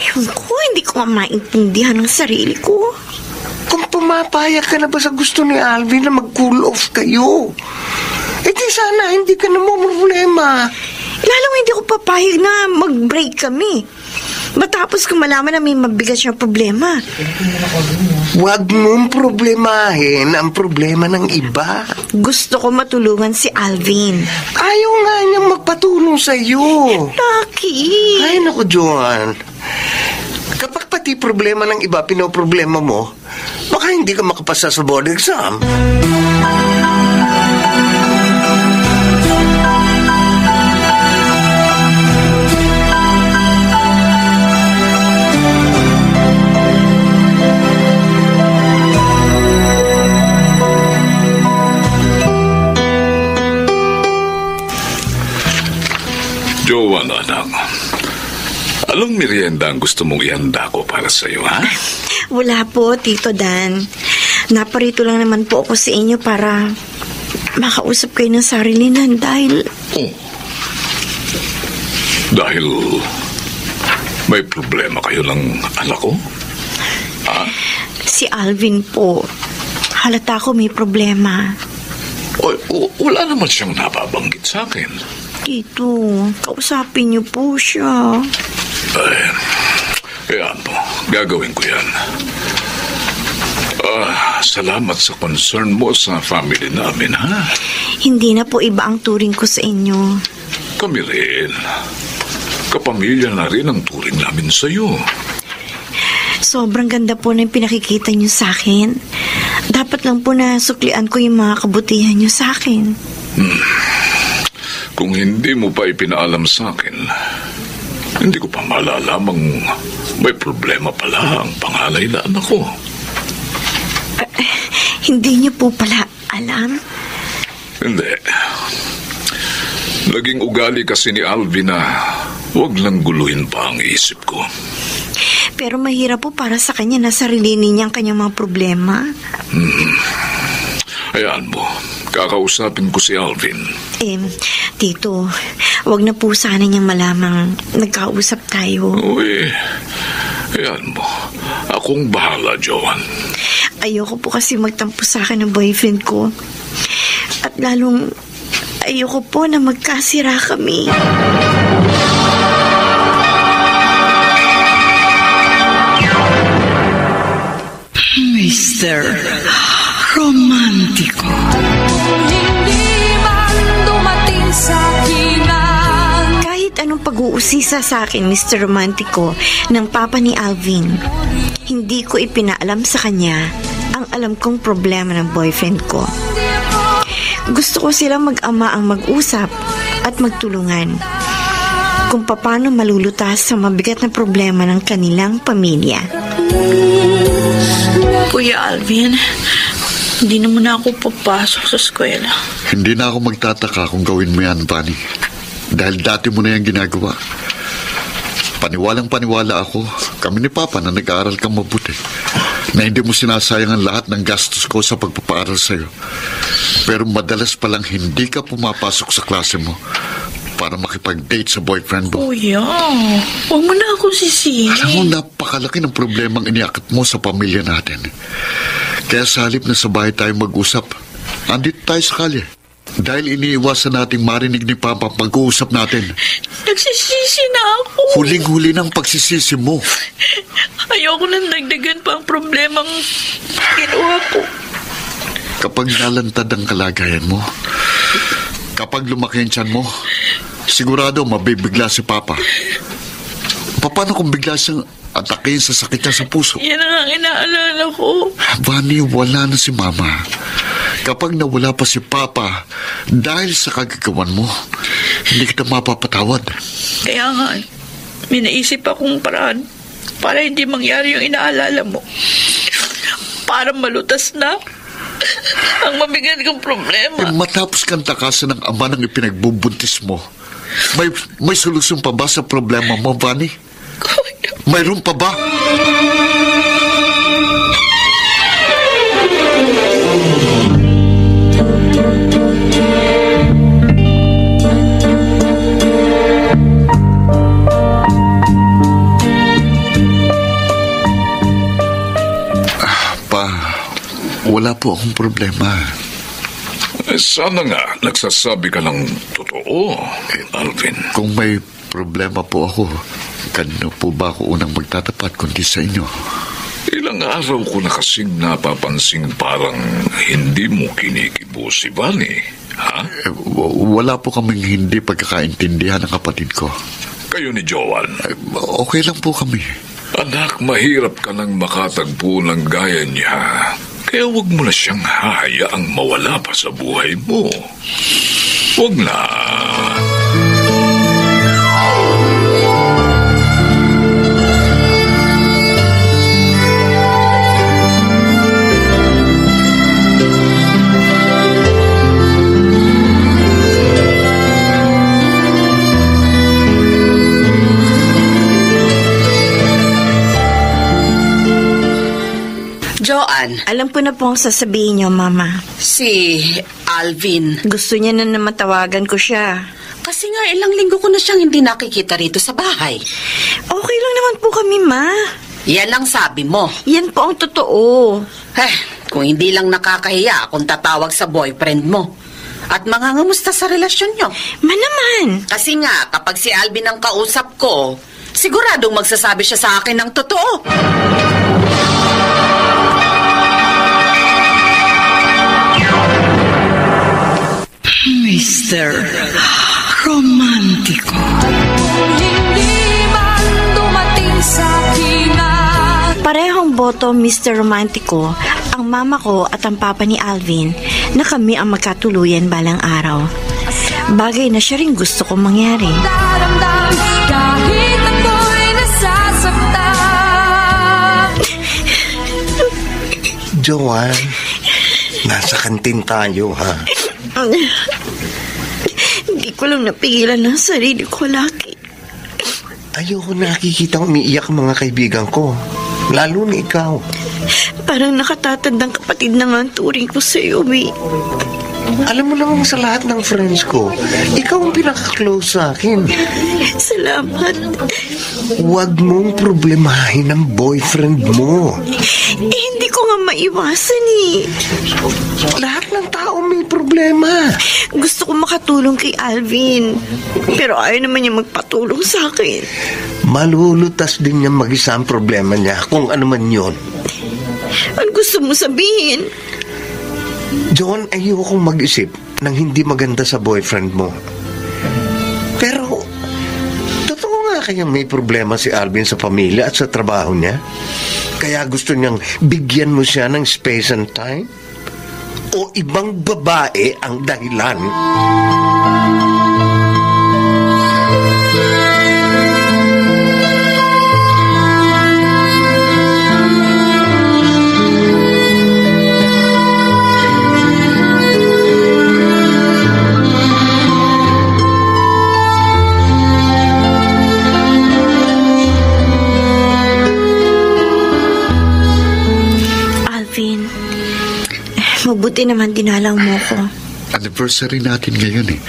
[SPEAKER 1] Ewan ko, hindi ko maintindihan ang sarili ko.
[SPEAKER 7] Kung pumapayag ka na ba sa gusto ni Alvin na mag-cool off kayo, di sana hindi ka na mo problema.
[SPEAKER 1] Lalong hindi ko papayag na mag-break kami. Matapos ko malaman na may mabigat siyang problema.
[SPEAKER 7] Huwag mong problemahin ang problema ng iba.
[SPEAKER 1] Gusto ko matulungan si Alvin.
[SPEAKER 7] Ayaw nga niyang magpatulong sa'yo.
[SPEAKER 1] Lucky.
[SPEAKER 7] Ay, naku, Joan. Kapag pati problema ng iba pinoproblema mo, baka hindi ka makapasa sa board exam.
[SPEAKER 8] Joan, anak. Anong merienda ang gusto mong ihanda ko para sa iyo, ha?
[SPEAKER 1] Wala po, Tito Dan. Naparito lang naman po ako sa inyo para makausap kayo ng sarilinan dahil...
[SPEAKER 8] Oh. Dahil may problema kayo ng anak ko? Ha?
[SPEAKER 1] Si Alvin po. Halata ko may problema.
[SPEAKER 8] Wala naman siyang nababanggit sa akin.
[SPEAKER 1] Tito, kausapin niyo po siya.
[SPEAKER 8] Yan po. Gagawin ko yan. Salamat sa concern mo sa family namin, ha?
[SPEAKER 1] Hindi na po iba ang turing ko sa inyo.
[SPEAKER 8] Kami rin. Kapamilya na rin ang turing namin sa iyo.
[SPEAKER 1] Sobrang ganda po na yung pinakikita niyo sa akin. Dapat lang po na suklian ko yung mga kabutihan niyo sa akin.
[SPEAKER 8] Kung hindi mo pa ipinaalam sa akin, hindi ko pa malalamang may problema pala ang pangalay na anak ko.
[SPEAKER 1] Hindi niyo po pala alam?
[SPEAKER 8] Hindi. Naging ugali kasi ni Alvin na huwag lang guluhin pa ang isip ko.
[SPEAKER 1] Pero mahirap po para sa kanya na sarilinin niya ang kanyang mga problema.
[SPEAKER 8] Hayaan mo. Kakausapin ko si Alvin.
[SPEAKER 1] Tito, wag na po sana niyang malamang nagkausap tayo.
[SPEAKER 8] Uy, hayaan mo. Akong bahala, Joan.
[SPEAKER 1] Ayoko po kasi magtampo sa akin ng boyfriend ko. At lalong ayoko po na magkasira kami.
[SPEAKER 6] Mr. Romantiko.
[SPEAKER 4] Hindi man dumating sa akingan.
[SPEAKER 1] Kahit anong pag-uusisa sa akin, Mr. Romantico, ng papa ni Alvin, hindi ko ipinaalam sa kanya ang alam kong problema ng boyfriend ko. Gusto ko silang mag-ama ang mag-usap at magtulungan kung paano malulutas sa mabigat na problema ng kanilang pamilya.
[SPEAKER 6] Kuya Alvin, hindi naman ako papasok sa eskwela.
[SPEAKER 2] Hindi na ako magtataka kung gawin mo yan, Vanny. Dahil dati mo na yan ginagawa. Paniwalang-paniwala ako, kami ni Papa na nag-aaral kang mabuti. Na hindi mo sinasayang ang lahat ng gastos ko sa pagpapaaral sa'yo. Pero madalas palang hindi ka pumapasok sa klase mo para makipag-date sa boyfriend mo.
[SPEAKER 6] Kuya, huwag mo na ako sisingin.
[SPEAKER 2] Alam mo, napakalaki ng problemang iniakit mo sa pamilya natin. Kaya sa halip na sa bahay tayo mag-usap, andito tayo sa kalye. Dahil iniiwasan nating marinig ni Papa pag-uusap natin.
[SPEAKER 6] Nagsisisi na ako.
[SPEAKER 2] Huling-huli ng pagsisisi mo.
[SPEAKER 6] Ayoko nang dagdagan pa ang problemang ginawa ko.
[SPEAKER 2] Kapag nalantad ang kalagayan mo, kapag lumaki ang tiyan mo, sigurado mabibigla si Papa. Paano kung bigla siyang atakin sa sakit niya sa puso?
[SPEAKER 6] Yan ang inaalala ko.
[SPEAKER 2] Vanny, wala na si Mama. Kapag nawala pa si Papa dahil sa kagagawan mo, hindi kita mapapatawad.
[SPEAKER 6] Kaya nga, may naisip akong paraan para hindi mangyari yung inaalala mo. Para malutas na ang mabigat kong problema.
[SPEAKER 2] Matapos kang takasan ng ama ng ipinagbubuntis mo, may solusyon pa ba sa problema mo, Vanny? Mayroon pa ba? Wala po akong problema.
[SPEAKER 8] Sana nga nagsasabi ka ng totoo, Alvin.
[SPEAKER 2] Kung may problema po ako, kanino po ba ako unang magtatapat kundi sa inyo?
[SPEAKER 8] Ilang araw ko na kasing napapansin parang hindi mo kinikibo si Vanny, ha?
[SPEAKER 2] Wala po kaming hindi pagkakaintindihan ng kapatid ko.
[SPEAKER 8] Kayo ni Joan?
[SPEAKER 2] Okay lang po kami.
[SPEAKER 8] Anak, mahirap ka nang makatagpo ng gaya niya. Kaya huwag mo na siyang hahayaang mawala pa sa buhay mo. Huwag na.
[SPEAKER 9] Joan,
[SPEAKER 1] Alam ko na po ang sasabihin niyo, Mama.
[SPEAKER 9] si Alvin.
[SPEAKER 1] Gusto niya na matawagan ko siya.
[SPEAKER 9] Kasi nga ilang linggo ko na siyang hindi nakikita rito sa bahay.
[SPEAKER 1] Okay lang naman po kami, Ma.
[SPEAKER 9] Yan ang sabi mo.
[SPEAKER 1] Yan po ang totoo.
[SPEAKER 9] Kung hindi lang nakakahiya kung tatawag sa boyfriend mo. At mangangamusta sa relasyon nyo.
[SPEAKER 1] Naman.
[SPEAKER 9] Kasi nga, kapag si Alvin ang kausap ko, siguradong magsasabi siya sa akin ng totoo.
[SPEAKER 6] Mr. Romantiko.
[SPEAKER 4] Hindi man dumating sa kinang
[SPEAKER 1] Parehong boto, Mr. Romantico, ang mama ko at ang papa ni Alvin na kami ang magkatuluyan balang araw. Bagay na siya rin gusto kong mangyari.
[SPEAKER 4] daramdam kahit ako'y nasasaktan.
[SPEAKER 7] Joan, nasa kantin tayo, ha?
[SPEAKER 1] Hindi ko lang napigilan ng sarili ko lagi.
[SPEAKER 7] Ayoko nakikita umiiyak ang mga kaibigan ko. Lalo na ikaw.
[SPEAKER 1] Parang nakatatandang kapatid na nga ang turing ko sa iyo, eh.
[SPEAKER 7] Alam mo namang sa lahat ng friends ko, ikaw ang pinaka-close sa akin.
[SPEAKER 1] Salamat.
[SPEAKER 7] Huwag mong problemahin ang boyfriend mo.
[SPEAKER 1] Hindi ko nga maiwasan, eh.
[SPEAKER 7] Lahat ng tao may problema.
[SPEAKER 1] Gusto ko makatulong kay Alvin. Pero ayaw naman niya magpatulong sa akin.
[SPEAKER 7] Malulutas din niya mag-isa ang problema niya, kung ano man yun.
[SPEAKER 1] Ano gusto mo sabihin?
[SPEAKER 7] John, ayokong mag-isip ng hindi maganda sa boyfriend mo. Pero, totoo nga kayang may problema si Alvin sa pamilya at sa trabaho niya? Kaya gusto niyang bigyan mo siya ng space and time? O ibang babae ang dahilan?
[SPEAKER 1] Mabuti naman dinalaw mo ko.
[SPEAKER 2] Anniversary natin ngayon eh.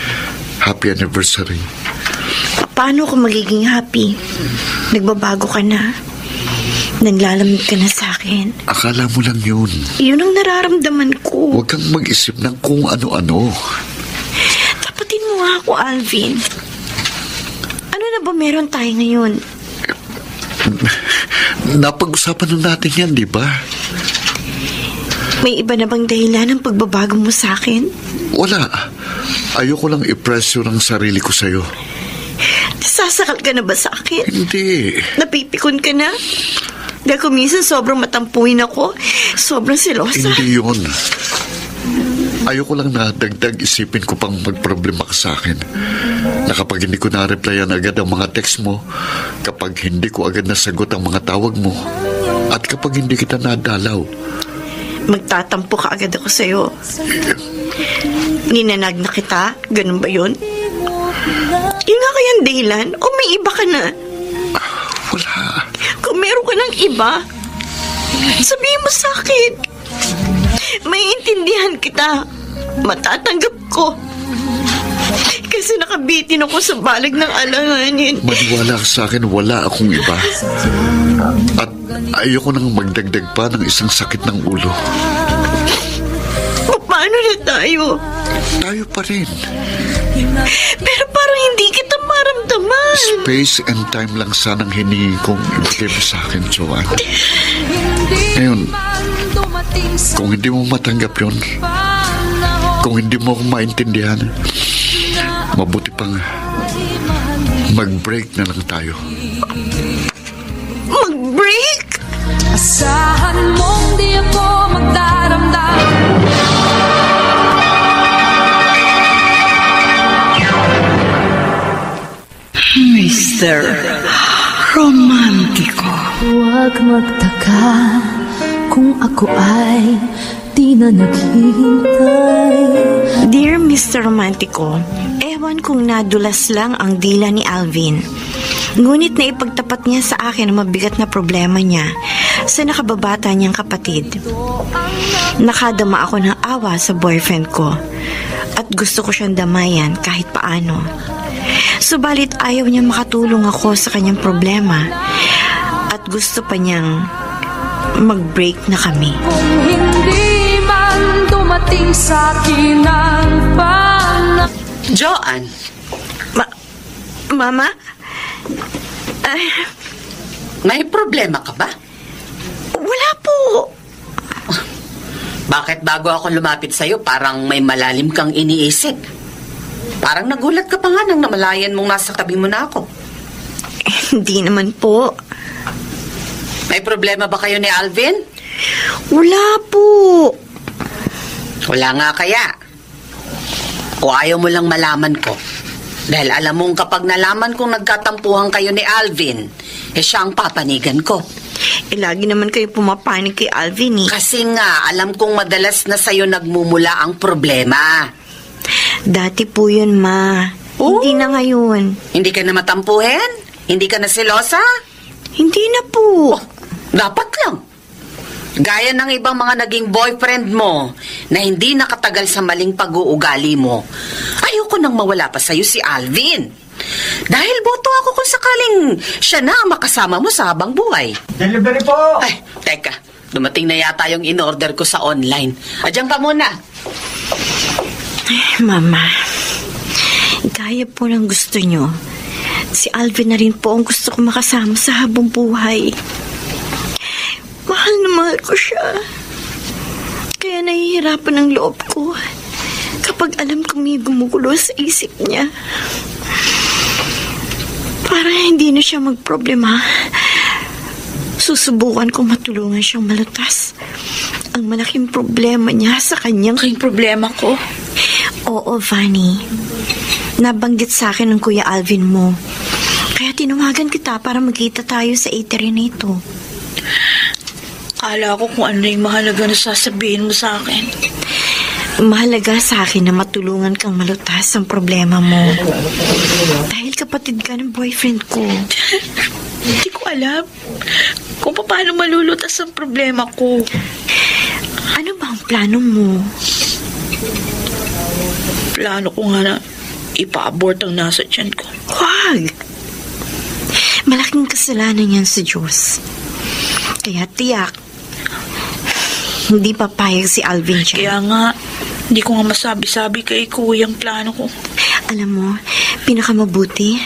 [SPEAKER 2] Happy anniversary.
[SPEAKER 1] Paano ako magiging happy? Nagbabago ka na. Naglalamig ka na sa akin.
[SPEAKER 2] Akala mo lang yun.
[SPEAKER 1] Yun ang nararamdaman ko.
[SPEAKER 2] Huwag kang mag-isip ng kung ano-ano.
[SPEAKER 1] Tapatin mo nga ako, Alvin. Ano na ba meron tayo ngayon?
[SPEAKER 2] Napag-usapan na natin yan, di ba?
[SPEAKER 1] May iba na bang dahilan ng pagbabago mo sa akin?
[SPEAKER 2] Wala. Ayoko lang i-pressure ang sarili ko sa'yo.
[SPEAKER 1] Nasasakal ka na ba sa akin?
[SPEAKER 2] Hindi.
[SPEAKER 1] Napipikon ka na? Dahil kung minsan sobrang matampuin ako, sobrang selosa.
[SPEAKER 2] Hindi yun. Ayoko lang na dagdag isipin ko pang magproblema ka sa akin. Na kapag hindi ko na-replyan agad ang mga text mo, kapag hindi ko agad nasagot ang mga tawag mo, at kapag hindi kita nadalaw,
[SPEAKER 1] magtatampo ka agad ako sa'yo. Ninanag na kita? Ganun ba yun? Yun nga kayang dahilan? O may iba ka na?
[SPEAKER 2] Wala.
[SPEAKER 1] Kung meron ka ng iba, sabihin mo sa akin. Maiintindihan kita. Matatanggap ko. Kasi nakabitin ako sa balag ng alanganin.
[SPEAKER 2] Maniwala ka sa akin, wala akong iba. At ayoko nang magdagdag pa ng isang sakit ng ulo.
[SPEAKER 1] Paano na tayo?
[SPEAKER 2] Tayo pa rin.
[SPEAKER 1] Pero parang hindi kita maramdaman.
[SPEAKER 2] Space and time lang sanang hinihingi kong ibigay mo sa akin, Joanne. Ngayon, kung hindi mo matanggap yun, kung hindi mo ako maintindihan, mabuti pang mag-break na lang tayo.
[SPEAKER 1] Mag-break?
[SPEAKER 4] Asahan mong di ako magdaramdam.
[SPEAKER 6] Mr. Romantiko.
[SPEAKER 4] Huwag magtaka kung ako ay di na naghihintay.
[SPEAKER 1] Dear Mr. Romantico, ewan kung nadulas lang ang dila ni Alvin. Ngunit na ipagtapat niya sa akin ang mabigat na problema niya sa nakababata niyang kapatid. Nakadama ako ng awa sa boyfriend ko at gusto ko siyang damayan kahit paano. Subalit ayaw niya makatulong ako sa kanyang problema at gusto pa niyang mag-break na kami.
[SPEAKER 4] Kung hindi man dumating sa akin ang
[SPEAKER 9] Joanne,
[SPEAKER 1] Mama?
[SPEAKER 9] may problema ka ba?
[SPEAKER 1] Wala po.
[SPEAKER 9] Bakit bago ako lumapit sa'yo, parang may malalim kang iniisip? Parang nagulat ka pa nga nang namalayan mong nasa tabi mo na ako.
[SPEAKER 1] Hindi naman po.
[SPEAKER 9] May problema ba kayo ni Alvin?
[SPEAKER 1] Wala po.
[SPEAKER 9] Wala nga kaya. O ayaw mo lang malaman ko? Dahil alam mong kapag nalaman kong nagkatampuhan kayo ni Alvin, siya ang papanigan ko.
[SPEAKER 1] Lagi naman kayo pumapanik kay Alvin eh.
[SPEAKER 9] Kasi nga, alam kong madalas na sa'yo nagmumula ang problema.
[SPEAKER 1] Dati po yun, Ma. Hindi na ngayon.
[SPEAKER 9] Hindi ka na matampuhin? Hindi ka na selosa?
[SPEAKER 1] Hindi na po.
[SPEAKER 9] Dapat lang. Gaya ng ibang mga naging boyfriend mo na hindi nakatagal sa maling pag-uugali mo. Ayoko nang mawala pa sa'yo si Alvin. Dahil boto ako kung sakaling siya na ang makasama mo sa habang buhay.
[SPEAKER 5] Delivery po!
[SPEAKER 9] Ay, teka. Dumating na yata yung in-order ko sa online. Adyan ka muna.
[SPEAKER 1] Mama, gaya po ng gusto nyo. Si Alvin na rin po ang gusto ko makasama sa habang buhay. Mahal na mahal ko siya. Kaya nahihirapan ang loob ko kapag alam ko may gumugulo sa isip niya. Para hindi na siya magproblema, susubukan ko matulungan siyang malutas ang malaking problema niya sa kanyang...
[SPEAKER 6] Ang problema ko?
[SPEAKER 1] Oo, Vanny. Nabanggit sa akin ng Kuya Alvin mo. Kaya tinawagan kita para magkita tayo sa eatery na ito.
[SPEAKER 6] Akala ko kung ano yung mahalaga na sasabihin mo sa akin.
[SPEAKER 1] Mahalaga sa akin na matulungan kang malutas ang problema mo. Dahil kapatid ka ng boyfriend ko.
[SPEAKER 6] Hindi ko alam kung paano malulutas ang problema ko.
[SPEAKER 1] Ano ba ang plano mo?
[SPEAKER 6] Plano ko nga na ipa-abort ang nasa tiyan ko.
[SPEAKER 1] Huwag! Malaking kasalanan yan sa Diyos. Kaya tiyak, hindi papayag si Alvin dyan.
[SPEAKER 6] Kaya nga, hindi ko nga masabi-sabi kay Kuya ang plano ko.
[SPEAKER 1] Alam mo, pinakamabuti,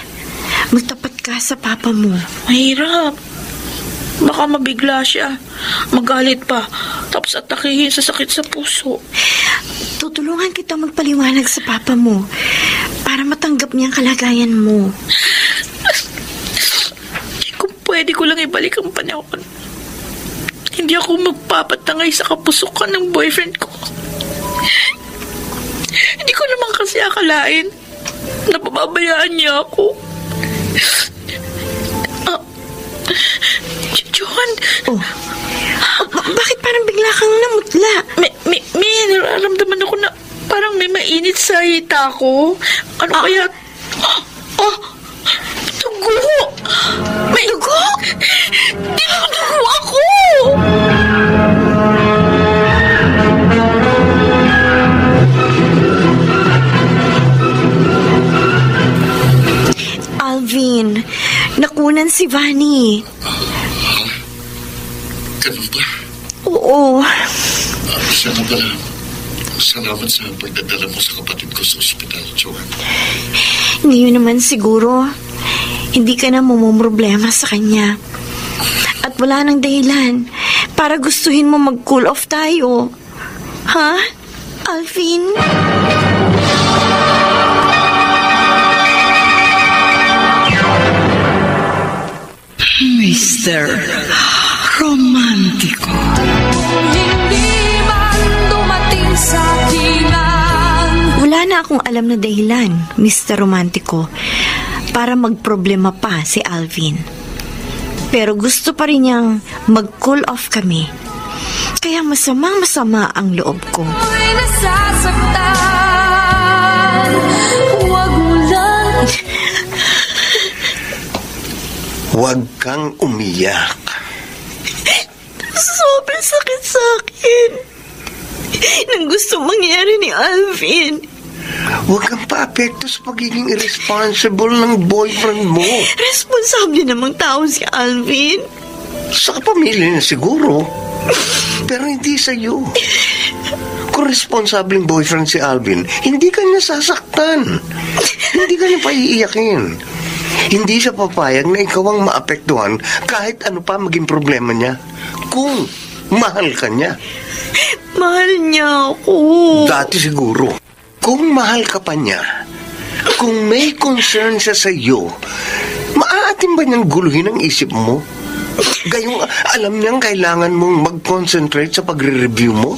[SPEAKER 1] magtapat ka sa papa mo.
[SPEAKER 6] Mahirap. Baka mabigla siya. Magalit pa. Tapos atakihin sa sakit sa puso.
[SPEAKER 1] Tutulungan kita magpaliwanag sa papa mo para matanggap niya ang kalagayan mo.
[SPEAKER 6] Kung pwede ko lang ibalik ang panahon, hindi ako magpapatangay sa kapusukan ng boyfriend ko. Hindi ko naman kasi akalain na pababayaan niya ako. John!
[SPEAKER 1] Oh, bakit parang bigla kang namutla? wala.
[SPEAKER 6] May nararamdaman ako na parang may mainit sa hita ko. Ano kaya? Dugo! May dugo? Dinudugo ako!
[SPEAKER 1] Alvin, nakunan si Vanny.
[SPEAKER 2] Ganun ba?
[SPEAKER 1] Oo.
[SPEAKER 2] Siya na pala. Salamat sa pagdadala mo sa kapatid ko sa ospital, Joanne.
[SPEAKER 1] Ngayon naman siguro, hindi ka na problema sa kanya. At wala nang dahilan para gustuhin mo mag-cool off tayo. Ha? Alvin?
[SPEAKER 6] Mr. Romántico.
[SPEAKER 4] Hindi man dumating sa akin ang
[SPEAKER 1] Wala na akong alam na dahilan, Mr. Romantico, para magproblema pa si Alvin. Pero gusto pa rin niyang mag-cool off kami. Kaya masama ang loob ko.
[SPEAKER 4] ako'y nasasaktan. Huwag mo lang
[SPEAKER 7] Huwag kang umiyak.
[SPEAKER 1] Sobrang sakit sa akin. Nang gusto mangyari ni Alvin.
[SPEAKER 7] Huwag kang paapekto sa pagiging irresponsible ng boyfriend mo.
[SPEAKER 1] Responsable namang tao si Alvin.
[SPEAKER 7] Sa pamilya niya siguro. Pero hindi sa iyo. Kung responsableng boyfriend si Alvin, hindi ka niya sasaktan. Hindi ka niya paiiyakin. Hindi siya papayag na ikaw ang maapektuhan kahit ano pa maging problema niya. Kung mahal ka niya.
[SPEAKER 1] Mahal niya ako.
[SPEAKER 7] Dati siguro. Kung mahal ka pa niya, kung may concern siya sa iyo, maaatim ba niyang guluhin ang isip mo? Gayong alam niyang kailangan mong mag-concentrate sa pagre-review mo?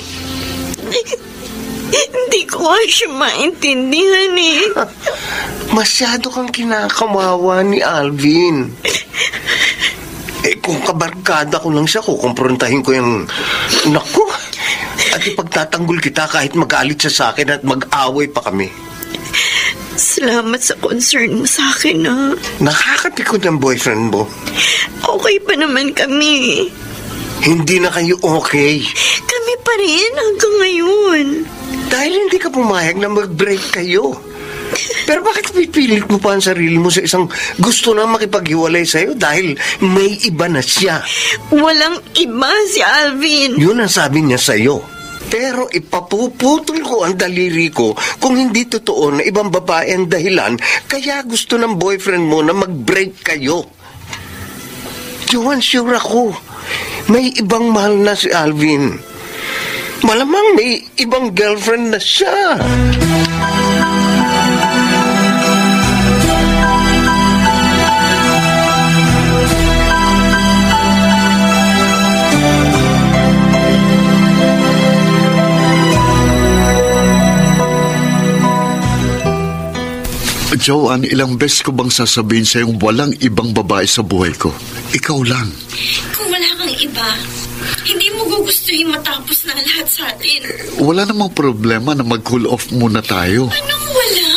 [SPEAKER 1] Hindi ko siya maintindihan eh.
[SPEAKER 7] Masyado kang kinakamawa ni Alvin. Kung kabarkada ko lang siya, kukumprontahin ko yung... Naku! At ipagtatanggol kita kahit magalit siya sa akin at mag-away pa kami.
[SPEAKER 1] Salamat sa concern mo sa akin, ha?
[SPEAKER 7] Nakakatikot ang boyfriend mo.
[SPEAKER 1] Okay pa naman kami.
[SPEAKER 7] Hindi na kayo okay.
[SPEAKER 1] Kami pa rin hanggang ngayon.
[SPEAKER 7] Dahil hindi ka pumayag na mag-break kayo. Pero bakit pipilit mo pa ang sarili mo sa isang gusto na makipaghiwalay sa'yo dahil may iba na siya?
[SPEAKER 1] Walang iba si Alvin.
[SPEAKER 7] Yun ang sabi niya sa'yo. Pero ipapuputol ko ang daliri ko kung hindi totoo na ibang babae ang dahilan kaya gusto ng boyfriend mo na mag-break kayo. Joanne, sure ako. May ibang mahal na si Alvin. Malamang may ibang girlfriend na siya.
[SPEAKER 2] Joanne, ilang beses ko bang sasabihin sa'yong walang ibang babae sa buhay ko? Ikaw lang.
[SPEAKER 1] Kung wala kang iba, hindi mo gugustuhin matapos na lahat sa atin.
[SPEAKER 2] Wala namang problema na mag-cool off muna tayo.
[SPEAKER 1] Anong wala?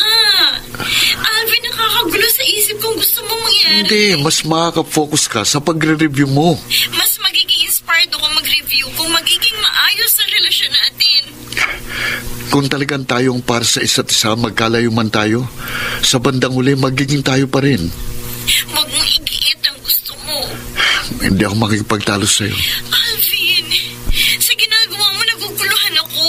[SPEAKER 1] Alvin, nakakagulo sa isip kung gusto mo mangyari.
[SPEAKER 2] Hindi, mas makaka-focus ka sa pagre-review mo.
[SPEAKER 1] Mas magiging inspired ako mag-review kung magiging maayos ang relasyon natin.
[SPEAKER 2] Kung talagang tayong para sa isa't isa, magkalayo man tayo, sa bandang uli, magiging tayo pa rin.
[SPEAKER 1] Huwag mong igiit ang gusto mo.
[SPEAKER 2] Hindi ako makikipagtalo sa'yo.
[SPEAKER 1] Alvin, sa ginagawa mo naguguluhan ako.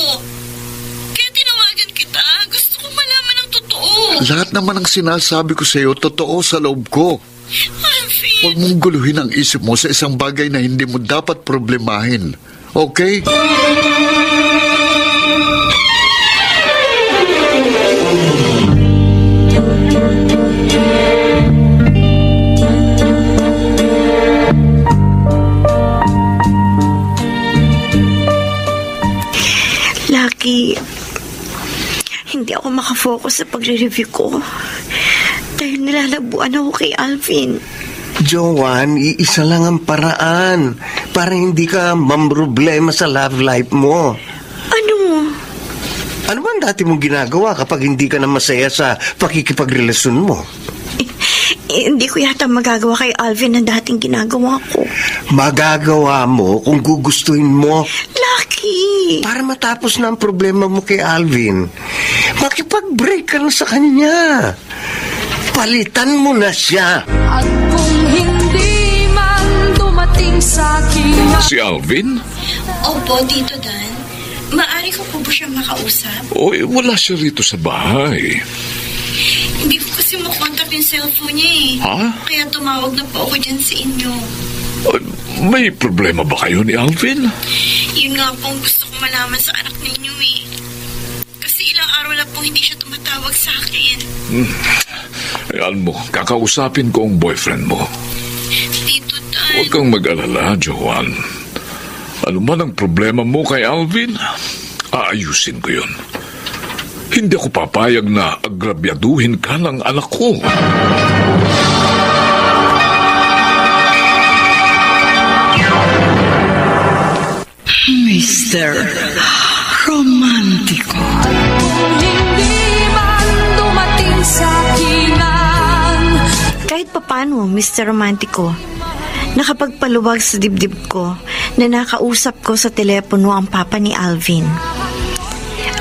[SPEAKER 1] Kaya tinawagan kita. Gusto ko malaman ang totoo.
[SPEAKER 2] Lahat naman ang sinasabi ko sa'yo, totoo sa loob ko.
[SPEAKER 1] Alvin.
[SPEAKER 2] Huwag mong guluhin ang isip mo sa isang bagay na hindi mo dapat problemahin. Okay?
[SPEAKER 1] Lucky, hindi ako makafocus sa pagre-review ko dahil nilalabuan ako kay Alvin.
[SPEAKER 7] Joanne, iisa lang ang paraan para hindi ka mamroblema sa love life mo. Ano man dati mong ginagawa kapag hindi ka na masaya sa pakikipagrelasyon mo?
[SPEAKER 1] Hindi ko yata magagawa kay Alvin ang dating ginagawa ko.
[SPEAKER 7] Magagawa mo kung gugustuhin mo.
[SPEAKER 1] Lucky!
[SPEAKER 7] Para matapos na ang problema mo kay Alvin, makipag-break ka na sa kanya. Palitan mo na siya.
[SPEAKER 4] At kung hindi man dumating sa akin
[SPEAKER 8] Si Alvin?
[SPEAKER 1] Opo, Tito Dan. Maaari ko po ba siya makausap?
[SPEAKER 8] Oy, wala siya rito sa bahay.
[SPEAKER 1] Hindi ko kasi makontak yung cellphone niya eh.
[SPEAKER 8] Ha?
[SPEAKER 1] Kaya tumawag na po ako dyan sa inyo.
[SPEAKER 8] Oy, may problema ba kayo ni Alvin?
[SPEAKER 1] Yun nga po ang gusto ko malaman sa anak ninyo eh. Kasi ilang araw na po hindi siya tumatawag sa akin.
[SPEAKER 8] Ayan mo, kakausapin ko ang boyfriend mo.
[SPEAKER 1] Tito Dan.
[SPEAKER 8] Huwag kang mag-alala, Joan. Ano man ang problema mo kay Alvin, aayusin ko yun. Hindi ako papayag na agrabyaduhin ka ng anak ko.
[SPEAKER 6] Mr. Romantiko.
[SPEAKER 4] hindi man dumating sa akin
[SPEAKER 1] Kahit papano, Mr. Romantico, nakapagpaluwag sa dibdib ko na nakausap ko sa telepono ang papa ni Alvin.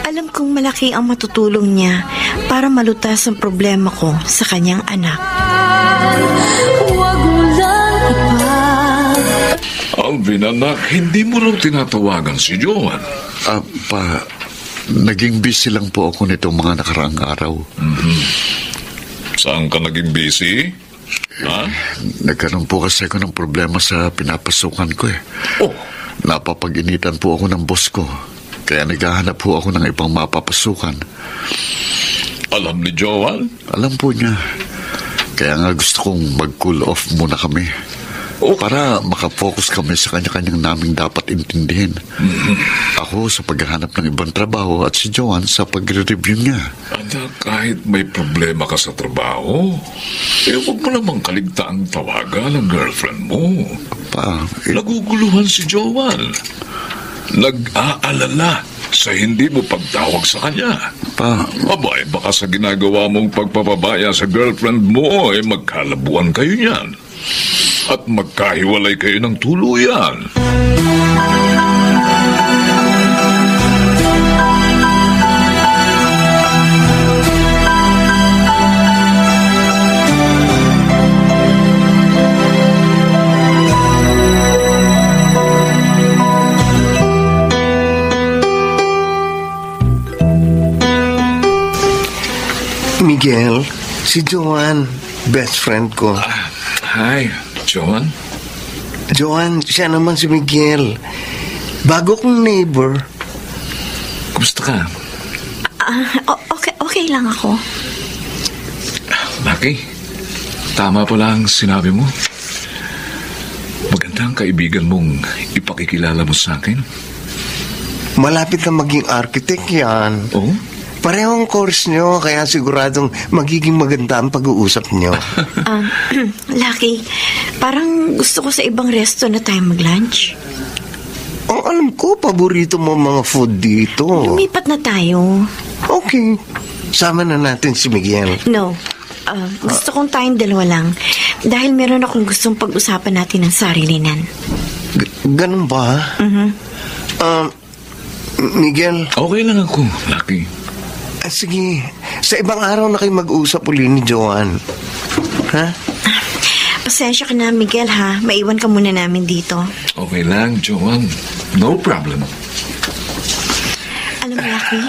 [SPEAKER 1] Alam kong malaki ang matutulong niya para malutas ang problema ko sa kanyang anak.
[SPEAKER 4] Huwag mo lang
[SPEAKER 8] Alvin, anak, hindi mo raw tinatawagan si Joan.
[SPEAKER 2] Naging busy lang po ako nitong mga nakaraang araw.
[SPEAKER 8] Saan ka naging busy? Ha?
[SPEAKER 2] Nagkaroon po kasi ako ng problema sa pinapasukan ko eh.
[SPEAKER 8] Oh,
[SPEAKER 2] Napapag-initan po ako ng boss ko. Kaya naghahanap po ako ng ibang mapapasukan.
[SPEAKER 8] alam ni Joan?
[SPEAKER 2] Alam po niya. Kaya nga gusto kong mag-cool off muna kami.
[SPEAKER 8] Oh.
[SPEAKER 2] Para makafocus kami sa kanya-kanyang naming dapat intindihin. Ako sa paghahanap ng ibang trabaho at si Joan sa pagre-review niya.
[SPEAKER 8] Anak, kahit may problema ka sa trabaho, huwag mo namang kaligtaang tawagan ang girlfriend mo. Naguguluhan si Joan. Nag-aalala sa hindi mo pagtawag sa kanya. Abay, baka sa ginagawa mong pagpapabaya sa girlfriend mo, magkalabuan kayo niyan. At magkahiwalay kayo ng tuluyan.
[SPEAKER 7] Miguel, si Joan, best friend ko.
[SPEAKER 8] Hi, Joan.
[SPEAKER 7] Joan, siya naman si Miguel. Bago kong neighbor.
[SPEAKER 8] Kumusta ka?
[SPEAKER 1] Okay lang ako.
[SPEAKER 8] Lucky, tama pala ang sinabi mo. Maganda ang kaibigan mong ipakikilala mo sa akin.
[SPEAKER 7] Malapit na maging architect yan.
[SPEAKER 8] Oh?
[SPEAKER 7] Parehong course nyo, kaya siguradong magiging maganda ang pag-uusap nyo.
[SPEAKER 1] Lucky, parang gusto ko sa ibang resto na tayo mag-lunch.
[SPEAKER 7] Alam ko, paborito mo mga food dito.
[SPEAKER 1] Lumipat na tayo.
[SPEAKER 7] Okay. Sama na natin si Miguel.
[SPEAKER 1] No. Gusto kong tayong dalawa lang. Dahil meron akong gustong pag-usapan natin ng sarilinan.
[SPEAKER 7] Ganun ba? Miguel?
[SPEAKER 8] Okay lang ako, Lucky.
[SPEAKER 7] Sige, sa ibang araw na kayo mag-usap uli ni Joan. Ha?
[SPEAKER 1] Pasensya ka na, Miguel, ha? Maiwan ka muna namin dito.
[SPEAKER 8] Okay lang, Joan. No problem.
[SPEAKER 1] Alam mo, Lucky,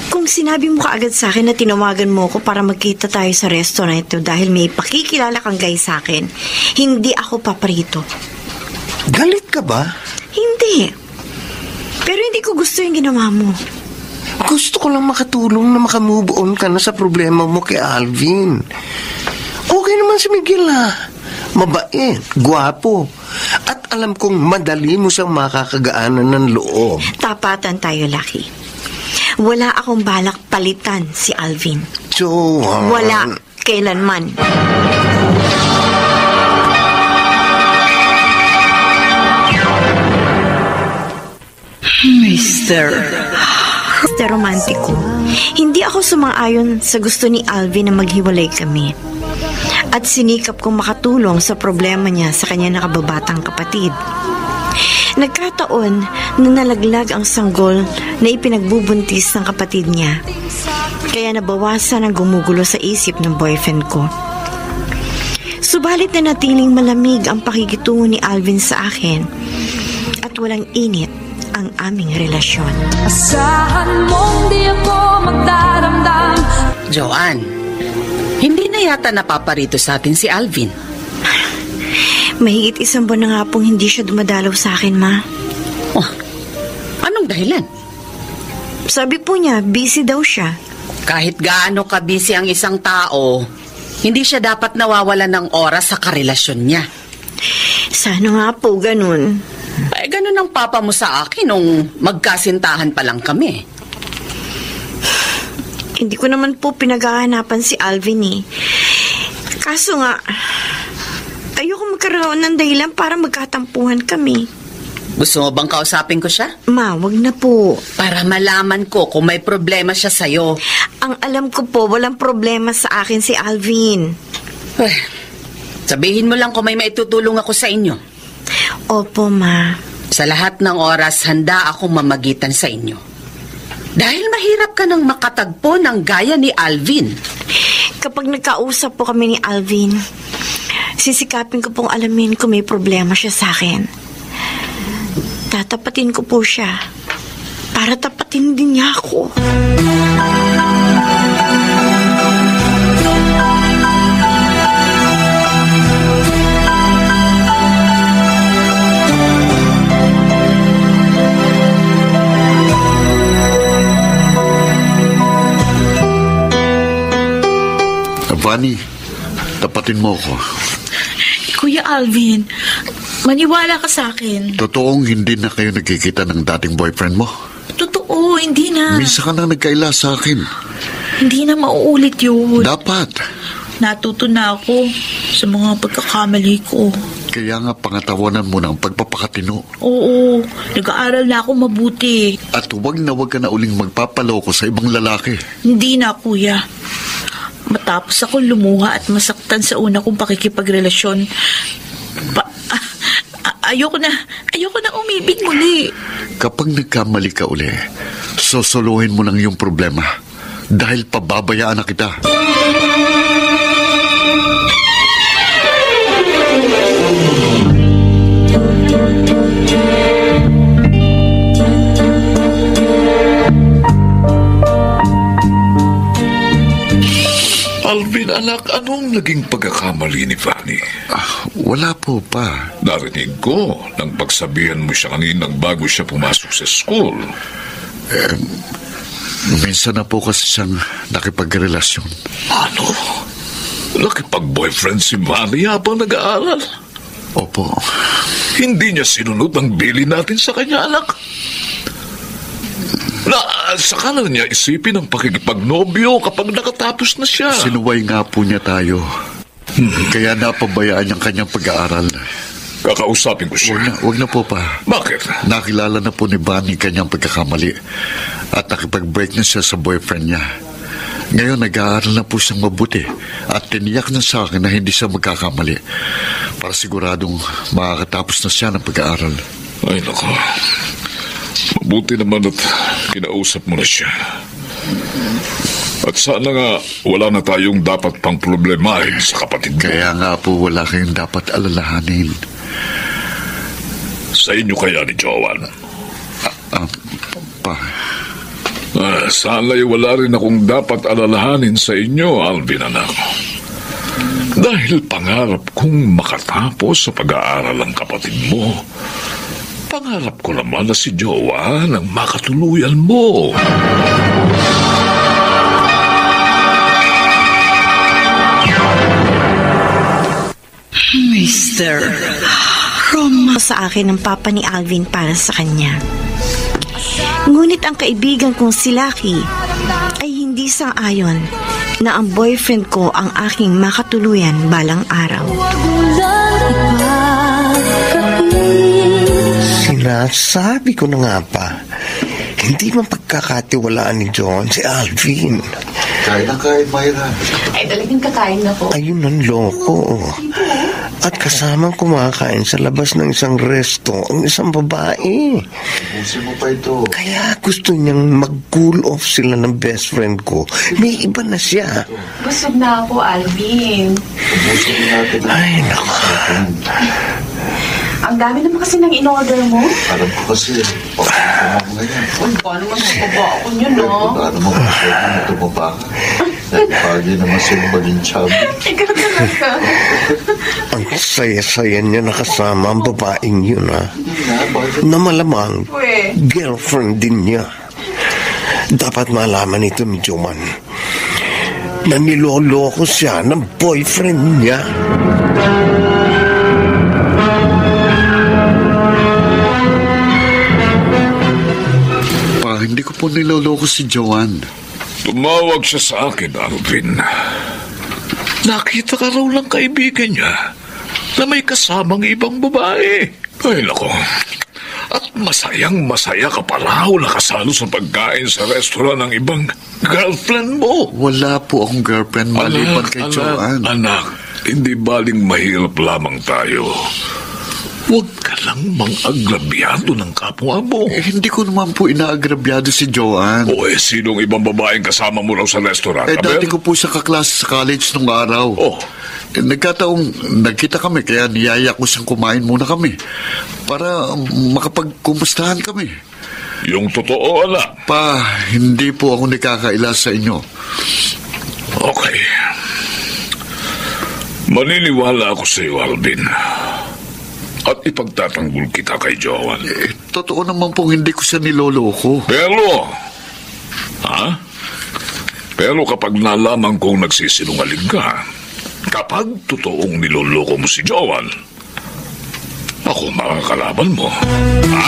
[SPEAKER 1] kung sinabi mo kaagad sa akin na tinawagan mo ko para magkita tayo sa resto na ito dahil may pakikilala kang guy sa akin, hindi ako paparito.
[SPEAKER 7] Galit ka ba?
[SPEAKER 1] Hindi. Pero hindi ko gusto yung ginawa mo.
[SPEAKER 7] Gusto ko lang makatulong na makamove on ka na sa problema mo kay Alvin. Okay naman si Miguel, ha? Mabait, gwapo. At alam kong madali mo siyang makakagaanan ng loob.
[SPEAKER 1] Tapatan tayo, Lucky. Wala akong balak palitan si Alvin.
[SPEAKER 7] Joan.
[SPEAKER 1] Wala. Kailanman.
[SPEAKER 6] Mr.
[SPEAKER 1] Mr. Romantico, hindi ako sumang-ayon sa gusto ni Alvin na maghiwalay kami. At sinikap kong makatulong sa problema niya sa kanya nakababatang kapatid. Nagkataon na nalaglag ang sanggol na ipinagbubuntis ng kapatid niya. Kaya nabawasan ang gumugulo sa isip ng boyfriend ko. Subalit na natiling malamig ang pakikitungo ni Alvin sa akin at walang init ang aming relasyon.
[SPEAKER 4] Asahan mong di ako magdaramdam.
[SPEAKER 9] Joanne, hindi na yata napaparito sa atin si Alvin.
[SPEAKER 1] Mahigit 1 buwan na nga pong hindi siya dumadalaw sa akin, Ma.
[SPEAKER 9] Oh, anong dahilan?
[SPEAKER 1] Sabi po niya, busy daw siya.
[SPEAKER 9] Kahit gaano ka-busy ang isang tao, hindi siya dapat nawawalan ng oras sa karelasyon niya.
[SPEAKER 1] Sana nga po ganun.
[SPEAKER 9] Ay, ganun ang papa mo sa akin nung magkasintahan pa lang kami.
[SPEAKER 1] Hindi ko naman po pinaghahanapan si Alvin eh. Kaso nga, ayoko magkaroon ng dahilan para magkatampuhan kami.
[SPEAKER 9] Gusto mo bang kausapin ko siya?
[SPEAKER 1] Ma, wag na po.
[SPEAKER 9] Para malaman ko kung may problema siya sa'yo.
[SPEAKER 1] Ang alam ko po, walang problema sa akin si Alvin.
[SPEAKER 9] Sabihin mo lang kung may maitutulong ako sa inyo.
[SPEAKER 1] Opo, Ma.
[SPEAKER 9] Sa lahat ng oras, handa akong mamagitan sa inyo. Dahil mahirap ka nang makatagpo ng gaya ni Alvin.
[SPEAKER 1] Kapag nagkausap po kami ni Alvin, sisikapin ko pong alamin kung may problema siya sa akin. Tatapatin ko po siya para tapatin din niya ako.
[SPEAKER 2] Vanny, tapatin mo ako.
[SPEAKER 6] Kuya Alvin, maniwala ka sa akin.
[SPEAKER 2] Totoong hindi na kayo nagkikita ng dating boyfriend mo?
[SPEAKER 6] Totoo, hindi na.
[SPEAKER 2] Minsan ka na nagkaila sa akin.
[SPEAKER 6] Hindi na mauulit yun.
[SPEAKER 2] Dapat.
[SPEAKER 6] Natuto na ako sa mga pagkakamali ko.
[SPEAKER 2] Kaya nga pangatawanan mo ng pagpapakatino.
[SPEAKER 6] Oo, nag-aaral na ako mabuti.
[SPEAKER 2] At huwag ka na uling magpapaloko sa ibang lalaki.
[SPEAKER 6] Hindi na, kuya. Matapos ako lumuha at masaktan sa una kong pakikipagrelasyon, ayoko na umibig muli.
[SPEAKER 2] Kapag nagkamali ka uli, sosoluhin mo lang yung problema dahil pababayaan na kita.
[SPEAKER 8] Alvin, anak, anong naging pagkakamali ni Vanny?
[SPEAKER 2] Wala po pa.
[SPEAKER 8] Narinig ko nang pagsabihan mo siya kaninang bago siya pumasok sa school.
[SPEAKER 2] Minsan na po kasi siyang nakipagrelasyon.
[SPEAKER 8] Ano? Nakipag-boyfriend si Vanny habang nag-aaral?
[SPEAKER 2] Opo.
[SPEAKER 8] Hindi niya sinunod ang bilin natin sa kanya, anak. Saka na niya isipin ang pakikipagnobyo kapag nakatapos na siya.
[SPEAKER 2] Sinuway nga po niya tayo. Kaya napabayaan niyang kanyang pag-aaral.
[SPEAKER 8] Kakausapin ko siya.
[SPEAKER 2] Wag na po pa.
[SPEAKER 8] Bakit?
[SPEAKER 2] Nakilala na po ni Vanny kanyang pagkakamali at nakipag-break na siya sa boyfriend niya. Ngayon nag-aaral na po siyang mabuti at tiniyak na sa akin na hindi siya magkakamali para siguradong makakatapos na siya ng pag-aaral.
[SPEAKER 8] Ay, nako. Mabuti naman at kinausap mo na siya. At sana nga wala na tayong dapat pang problemahin sa kapatid mo.
[SPEAKER 2] Kaya nga po wala kayong dapat alalahanin.
[SPEAKER 8] Sa inyo kaya ni Joanne?
[SPEAKER 2] Pa.
[SPEAKER 8] Sana'y wala rin akong dapat alalahanin sa inyo, Alvin, anak. Dahil pangarap kong makatapos sa pag-aaral ang kapatid mo. Pangarap ko naman na si Joanne ang makatuluyan mo.
[SPEAKER 1] Mr. Roma sa akin ng papa ni Alvin para sa kanya. Ngunit ang kaibigan kong si Lucky ay hindi sang-ayon na ang boyfriend ko ang aking makatuluyan balang araw.
[SPEAKER 7] Sinasabi ko na nga pa, Hindi man pagkakatiwalaan ni John si Alvin.
[SPEAKER 2] Kain na kain, Myra.
[SPEAKER 9] Ay, talagang kakain na po.
[SPEAKER 7] Ayun ang loko. At kasamang kumakain sa labas ng isang resto ang isang babae.
[SPEAKER 2] Ubusin mo pa ito.
[SPEAKER 7] Kaya gusto niyang mag-cool off sila ng best friend ko. May iba na siya.
[SPEAKER 9] Busog na ako, Alvin.
[SPEAKER 2] Ubusin natin.
[SPEAKER 7] Ay, naku.
[SPEAKER 9] Ang dami naman kasi nang in-order mo.
[SPEAKER 2] Alam ko kasi, pakasama mo ngayon.
[SPEAKER 9] Uy, paano man mababa ako niyo, no?
[SPEAKER 2] Paano mo pwede na tumaba ka? Nagpagi naman sa'yo maging chubby.
[SPEAKER 9] Ikaw talaga.
[SPEAKER 7] Ang saya-saya niya nakasama ang babaeng yun, ha? Na malamang, girlfriend din niya. Dapat malaman ito ni Joman na niloloko siya ng boyfriend niya.
[SPEAKER 2] Hindi ko po niloloko si Joanne.
[SPEAKER 8] Tumawag siya sa akin, Alvin. Nakita ka raw lang kaibigan niya na may kasamang ibang babae. Ay, nako. At masayang-masaya ka pa raw nakasalo sa pagkain sa restaurant ng ibang girlfriend mo.
[SPEAKER 2] Wala po akong girlfriend maliban kay Joanne.
[SPEAKER 8] Anak, hindi baling mahirap lamang tayo. Huwag ka lang mang-agrabyado ng kapwa mo.
[SPEAKER 2] Hindi ko naman po inaagrabyado si Joanne.
[SPEAKER 8] O sinong ibang babaeng kasama mo raw sa restaurant?
[SPEAKER 2] Dati ko po siya kaklase sa college nung araw.
[SPEAKER 8] Oh.
[SPEAKER 2] Nagkataong nagkita kami, kaya niyaya ko siyang kumain muna kami. Para makapagkumustahan kami.
[SPEAKER 8] Yung totoo, anak?
[SPEAKER 2] Pa, hindi po ako nakakaila sa inyo.
[SPEAKER 8] Okay. Maniniwala ako sa iyo, Alvin. At ipagtatanggol kita kay Joanne.
[SPEAKER 2] Totoo naman pong hindi ko siya niloloko.
[SPEAKER 8] Pero kapag nalaman kong nagsisinungaling ka, kapag totoong niloloko mo si Joanne, ako makakalaban mo. Ha?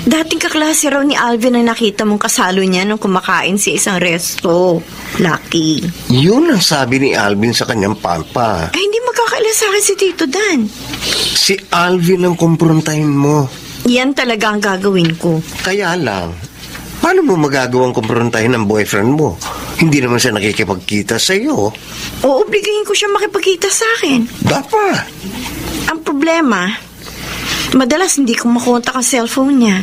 [SPEAKER 1] Dating kaklase raw ni Alvin ang nakita mong kasalo niya nung kumakain sa isang resto. Lucky.
[SPEAKER 7] Yun ang sabi ni Alvin sa kanyang papa.
[SPEAKER 1] Ay, hindi magkakaila sa akin si Tito Dan.
[SPEAKER 7] Si Alvin ang kumprontahin mo.
[SPEAKER 1] Yan talaga ang gagawin ko.
[SPEAKER 7] Kaya lang, paano mo magagawang kumprontahin ang boyfriend mo? Hindi naman siya nakikipagkita sa iyo.
[SPEAKER 1] Oobligahin ko siya makipagkita sa akin.
[SPEAKER 7] Dapat.
[SPEAKER 1] Ang problema, madalas hindi ko makontak ang cellphone niya.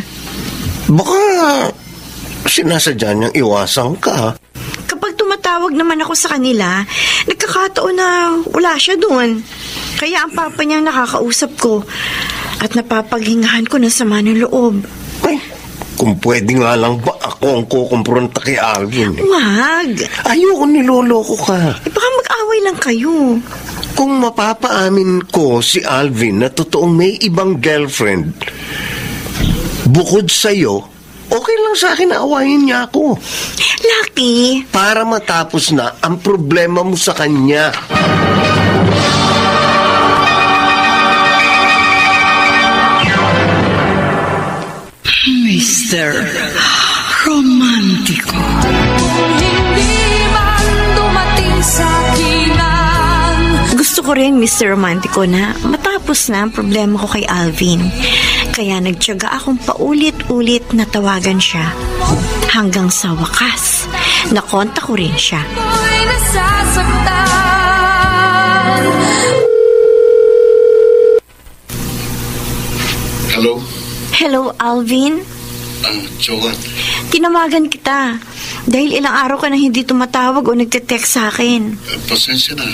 [SPEAKER 7] Baka sinasadya niyang iwasan ka.
[SPEAKER 1] Kapag tumatawag naman ako sa kanila, nagkakataon na wala siya doon. Kaya ang papa niya nakakausap ko at napapaghingahan ko ng sama ng loob.
[SPEAKER 7] Ay, kung pwede nga lang ba ako ang kukumpronta kay Alvin?
[SPEAKER 1] Wag!
[SPEAKER 7] Ayoko niloloko ka.
[SPEAKER 1] Baka mag-away lang kayo.
[SPEAKER 7] Kung mapapaamin ko si Alvin na totoong may ibang girlfriend, bukod sa'yo, okay lang sa akin na awayin niya ako.
[SPEAKER 1] Lucky!
[SPEAKER 7] Para matapos na ang problema mo sa kanya.
[SPEAKER 6] Mr. Romantiko.
[SPEAKER 4] Hindi man dumating sa akin ang
[SPEAKER 1] Gusto ko rin, Mr. Romantico, na matapos na ang problema ko kay Alvin. Kaya nagtiyaga akong paulit-ulit na tawagan siya. Hanggang sa wakas, nakontak ko rin siya.
[SPEAKER 4] ako'y nasasaktan.
[SPEAKER 2] Hello?
[SPEAKER 1] Hello, Alvin?
[SPEAKER 2] Joanne.
[SPEAKER 1] Tinawagan kita dahil ilang araw ka na hindi tumatawag o nagte-text sa akin.
[SPEAKER 2] Pasensya na.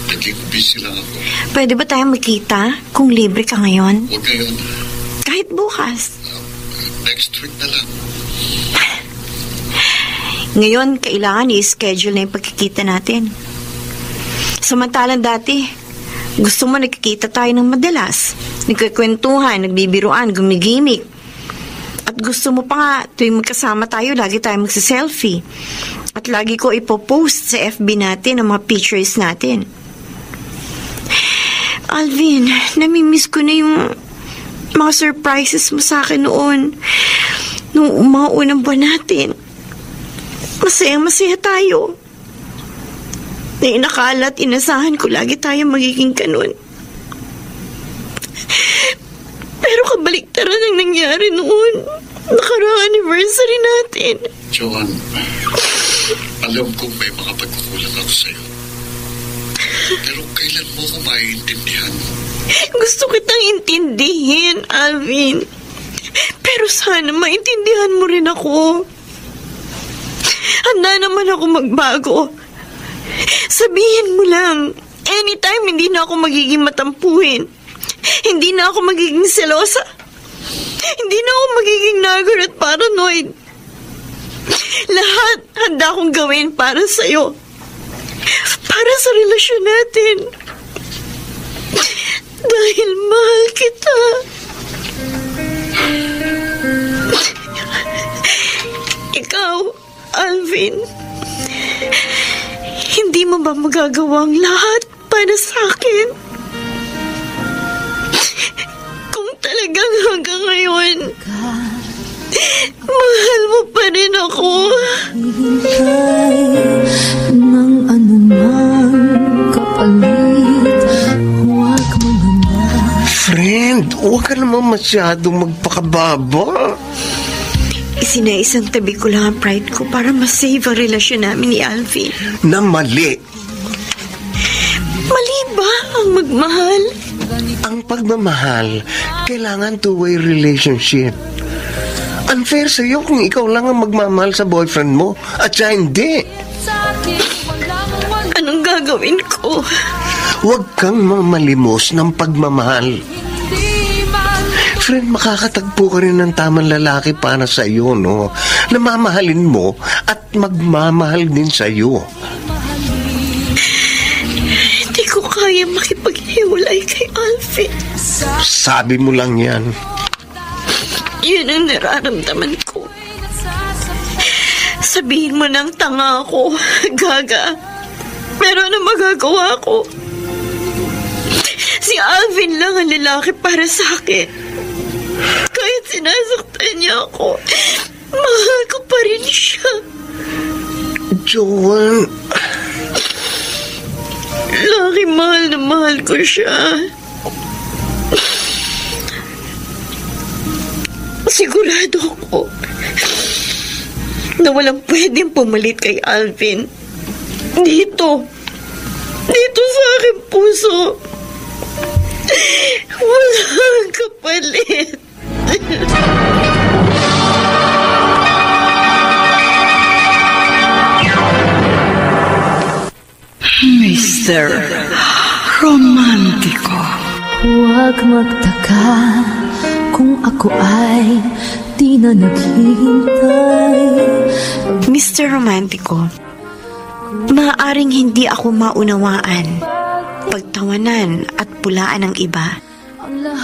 [SPEAKER 2] Naging busy lang ako.
[SPEAKER 1] Pwede ba tayo magkita kung libre ka ngayon?
[SPEAKER 2] Huwag ngayon.
[SPEAKER 1] Kahit bukas.
[SPEAKER 2] Next week na lang.
[SPEAKER 1] Ngayon, kailangan i-schedule na yung pagkikita natin. Samantalang dati, gusto mo nagkikita tayo ng madalas. Nagkikwentuhan, nagbibiruan, gumigimik. At gusto mo pa nga, tuwing magkasama tayo, lagi tayo magsiselfie. At lagi ko ipopost sa FB natin ang mga pictures natin. Alvin, namimiss ko na yung mga surprises mo sa akin noon. Noong mga unang buwan natin. Masaya tayo. Na inakala at inasahan ko lagi tayo magiging ganun. Pero kabaliktaran ang nangyari noon. Nakaraang anniversary natin.
[SPEAKER 2] Joan, alam kong may mga pagkukulang ako sa'yo. Pero kailan mo ko maiintindihan?
[SPEAKER 1] Gusto kitang intindihin, Alvin. Pero sana maintindihan mo rin ako. Handa naman ako magbago. Sabihin mo lang, anytime hindi na ako magiging matampuhin. Hindi na ako magiging selosa. Hindi na ako magiging nagor at paranoid. Lahat handa akong gawin para sa'yo. Para sa relasyon natin. Dahil mahal kita. Ikaw, Alvin, hindi mo ba magagawa ang lahat para sa akin? Kung talagang hanggang ngayon, mahal mo pa rin ako.
[SPEAKER 4] Hihintay ng anumang kapalit. Huwag maganda.
[SPEAKER 7] Friend, huwag ka naman masyadong magpakababa.
[SPEAKER 1] Isinaisang tabi ko lang ang pride ko para masave ang relasyon namin ni Alvin.
[SPEAKER 7] Na mali.
[SPEAKER 1] Mali ba ang magmahal?
[SPEAKER 7] Ang pagmamahal, kailangan two-way relationship. Unfair sa'yo kung ikaw lang ang magmamahal sa boyfriend mo at siya hindi.
[SPEAKER 1] Anong gagawin ko?
[SPEAKER 7] Huwag kang mamalimos ng pagmamahal. Friend, makakatagpo ka rin ng tamang lalaki para sa iyo, no? Na mamahalin mo at magmamahal din sa iyo.
[SPEAKER 1] Hindi ko kaya makipaghiwalay kay Alvin.
[SPEAKER 7] Sabi mo lang yan.
[SPEAKER 1] Yun ang nararamdaman ko. Sabihin mo nang tanga ako, gaga. Pero ano magagawa ko? Si Alvin lang ang lalaki para sa akin. Kahit sinasaktan niya ako, mahal ko pa rin siya.
[SPEAKER 7] Joan.
[SPEAKER 1] Laki mahal na mahal ko siya. Sigurado ako na walang pwedeng pumalit kay Alvin. Dito sa aking puso, walang kapalit.
[SPEAKER 6] Mr. Romantiko.
[SPEAKER 4] Huwag magtaka kung ako ay di na naghihintay.
[SPEAKER 1] Mr. Romantiko, maaaring hindi ako maunawaan, pagtawanan at pulaan ng iba.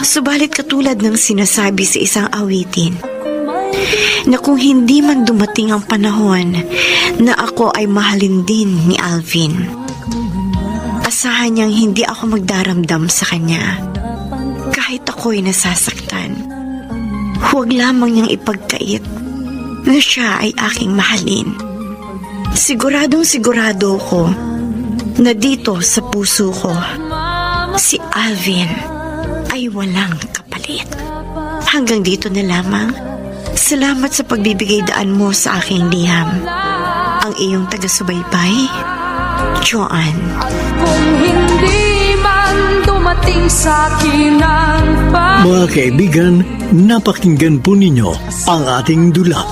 [SPEAKER 1] Subalit katulad ng sinasabi sa isang awitin, na kung hindi man dumating ang panahon na ako ay mahalin din ni Alvin, asahan niyang hindi ako magdaramdam sa kanya. Kahit ako'y nasasaktan, huwag lamang niyang ipagkait na siya ay aking mahalin. Siguradong sigurado ko na dito sa puso ko, si Alvin ay walang kapalit. Hanggang dito na lamang. Salamat sa pagbibigay daan mo sa aking liham. Ang iyong taga-subaybay, Joan.
[SPEAKER 4] Kung hindi man dumating sa akin ang
[SPEAKER 3] Mga kaibigan, napakinggan po ninyo ang ating dula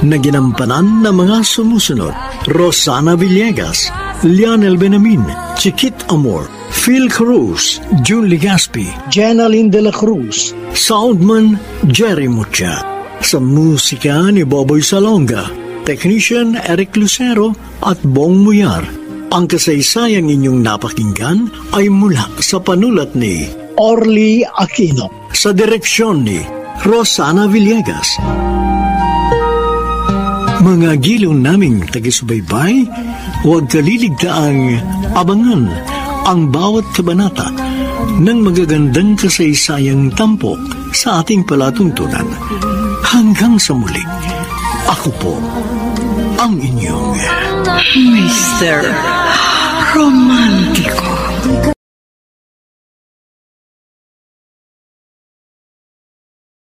[SPEAKER 3] na ginampanan ng mga sumusunod: Rosana Villegas, Lionel Benamin, Chiquit Amor, Phil Cruz, June Legaspi,
[SPEAKER 10] Jenaline de la Cruz,
[SPEAKER 3] Soundman Jerry Mucha. Sa musika ni Boboy Salonga, Technician Eric Lucero at Bong Muyar. Ang kasaysayang inyong napakinggan ay mula sa panulat ni
[SPEAKER 10] Orly Aquino,
[SPEAKER 3] sa direksyon ni Rosana Villegas. Mga giliw naming taga-subaybay, huwag kaliligtaang abangan ang bawat kabanata ng magagandang kasaysayang tampok sa ating palatuntunan. Hanggang sa muli, ako po ang inyong
[SPEAKER 11] Mr. Romantiko.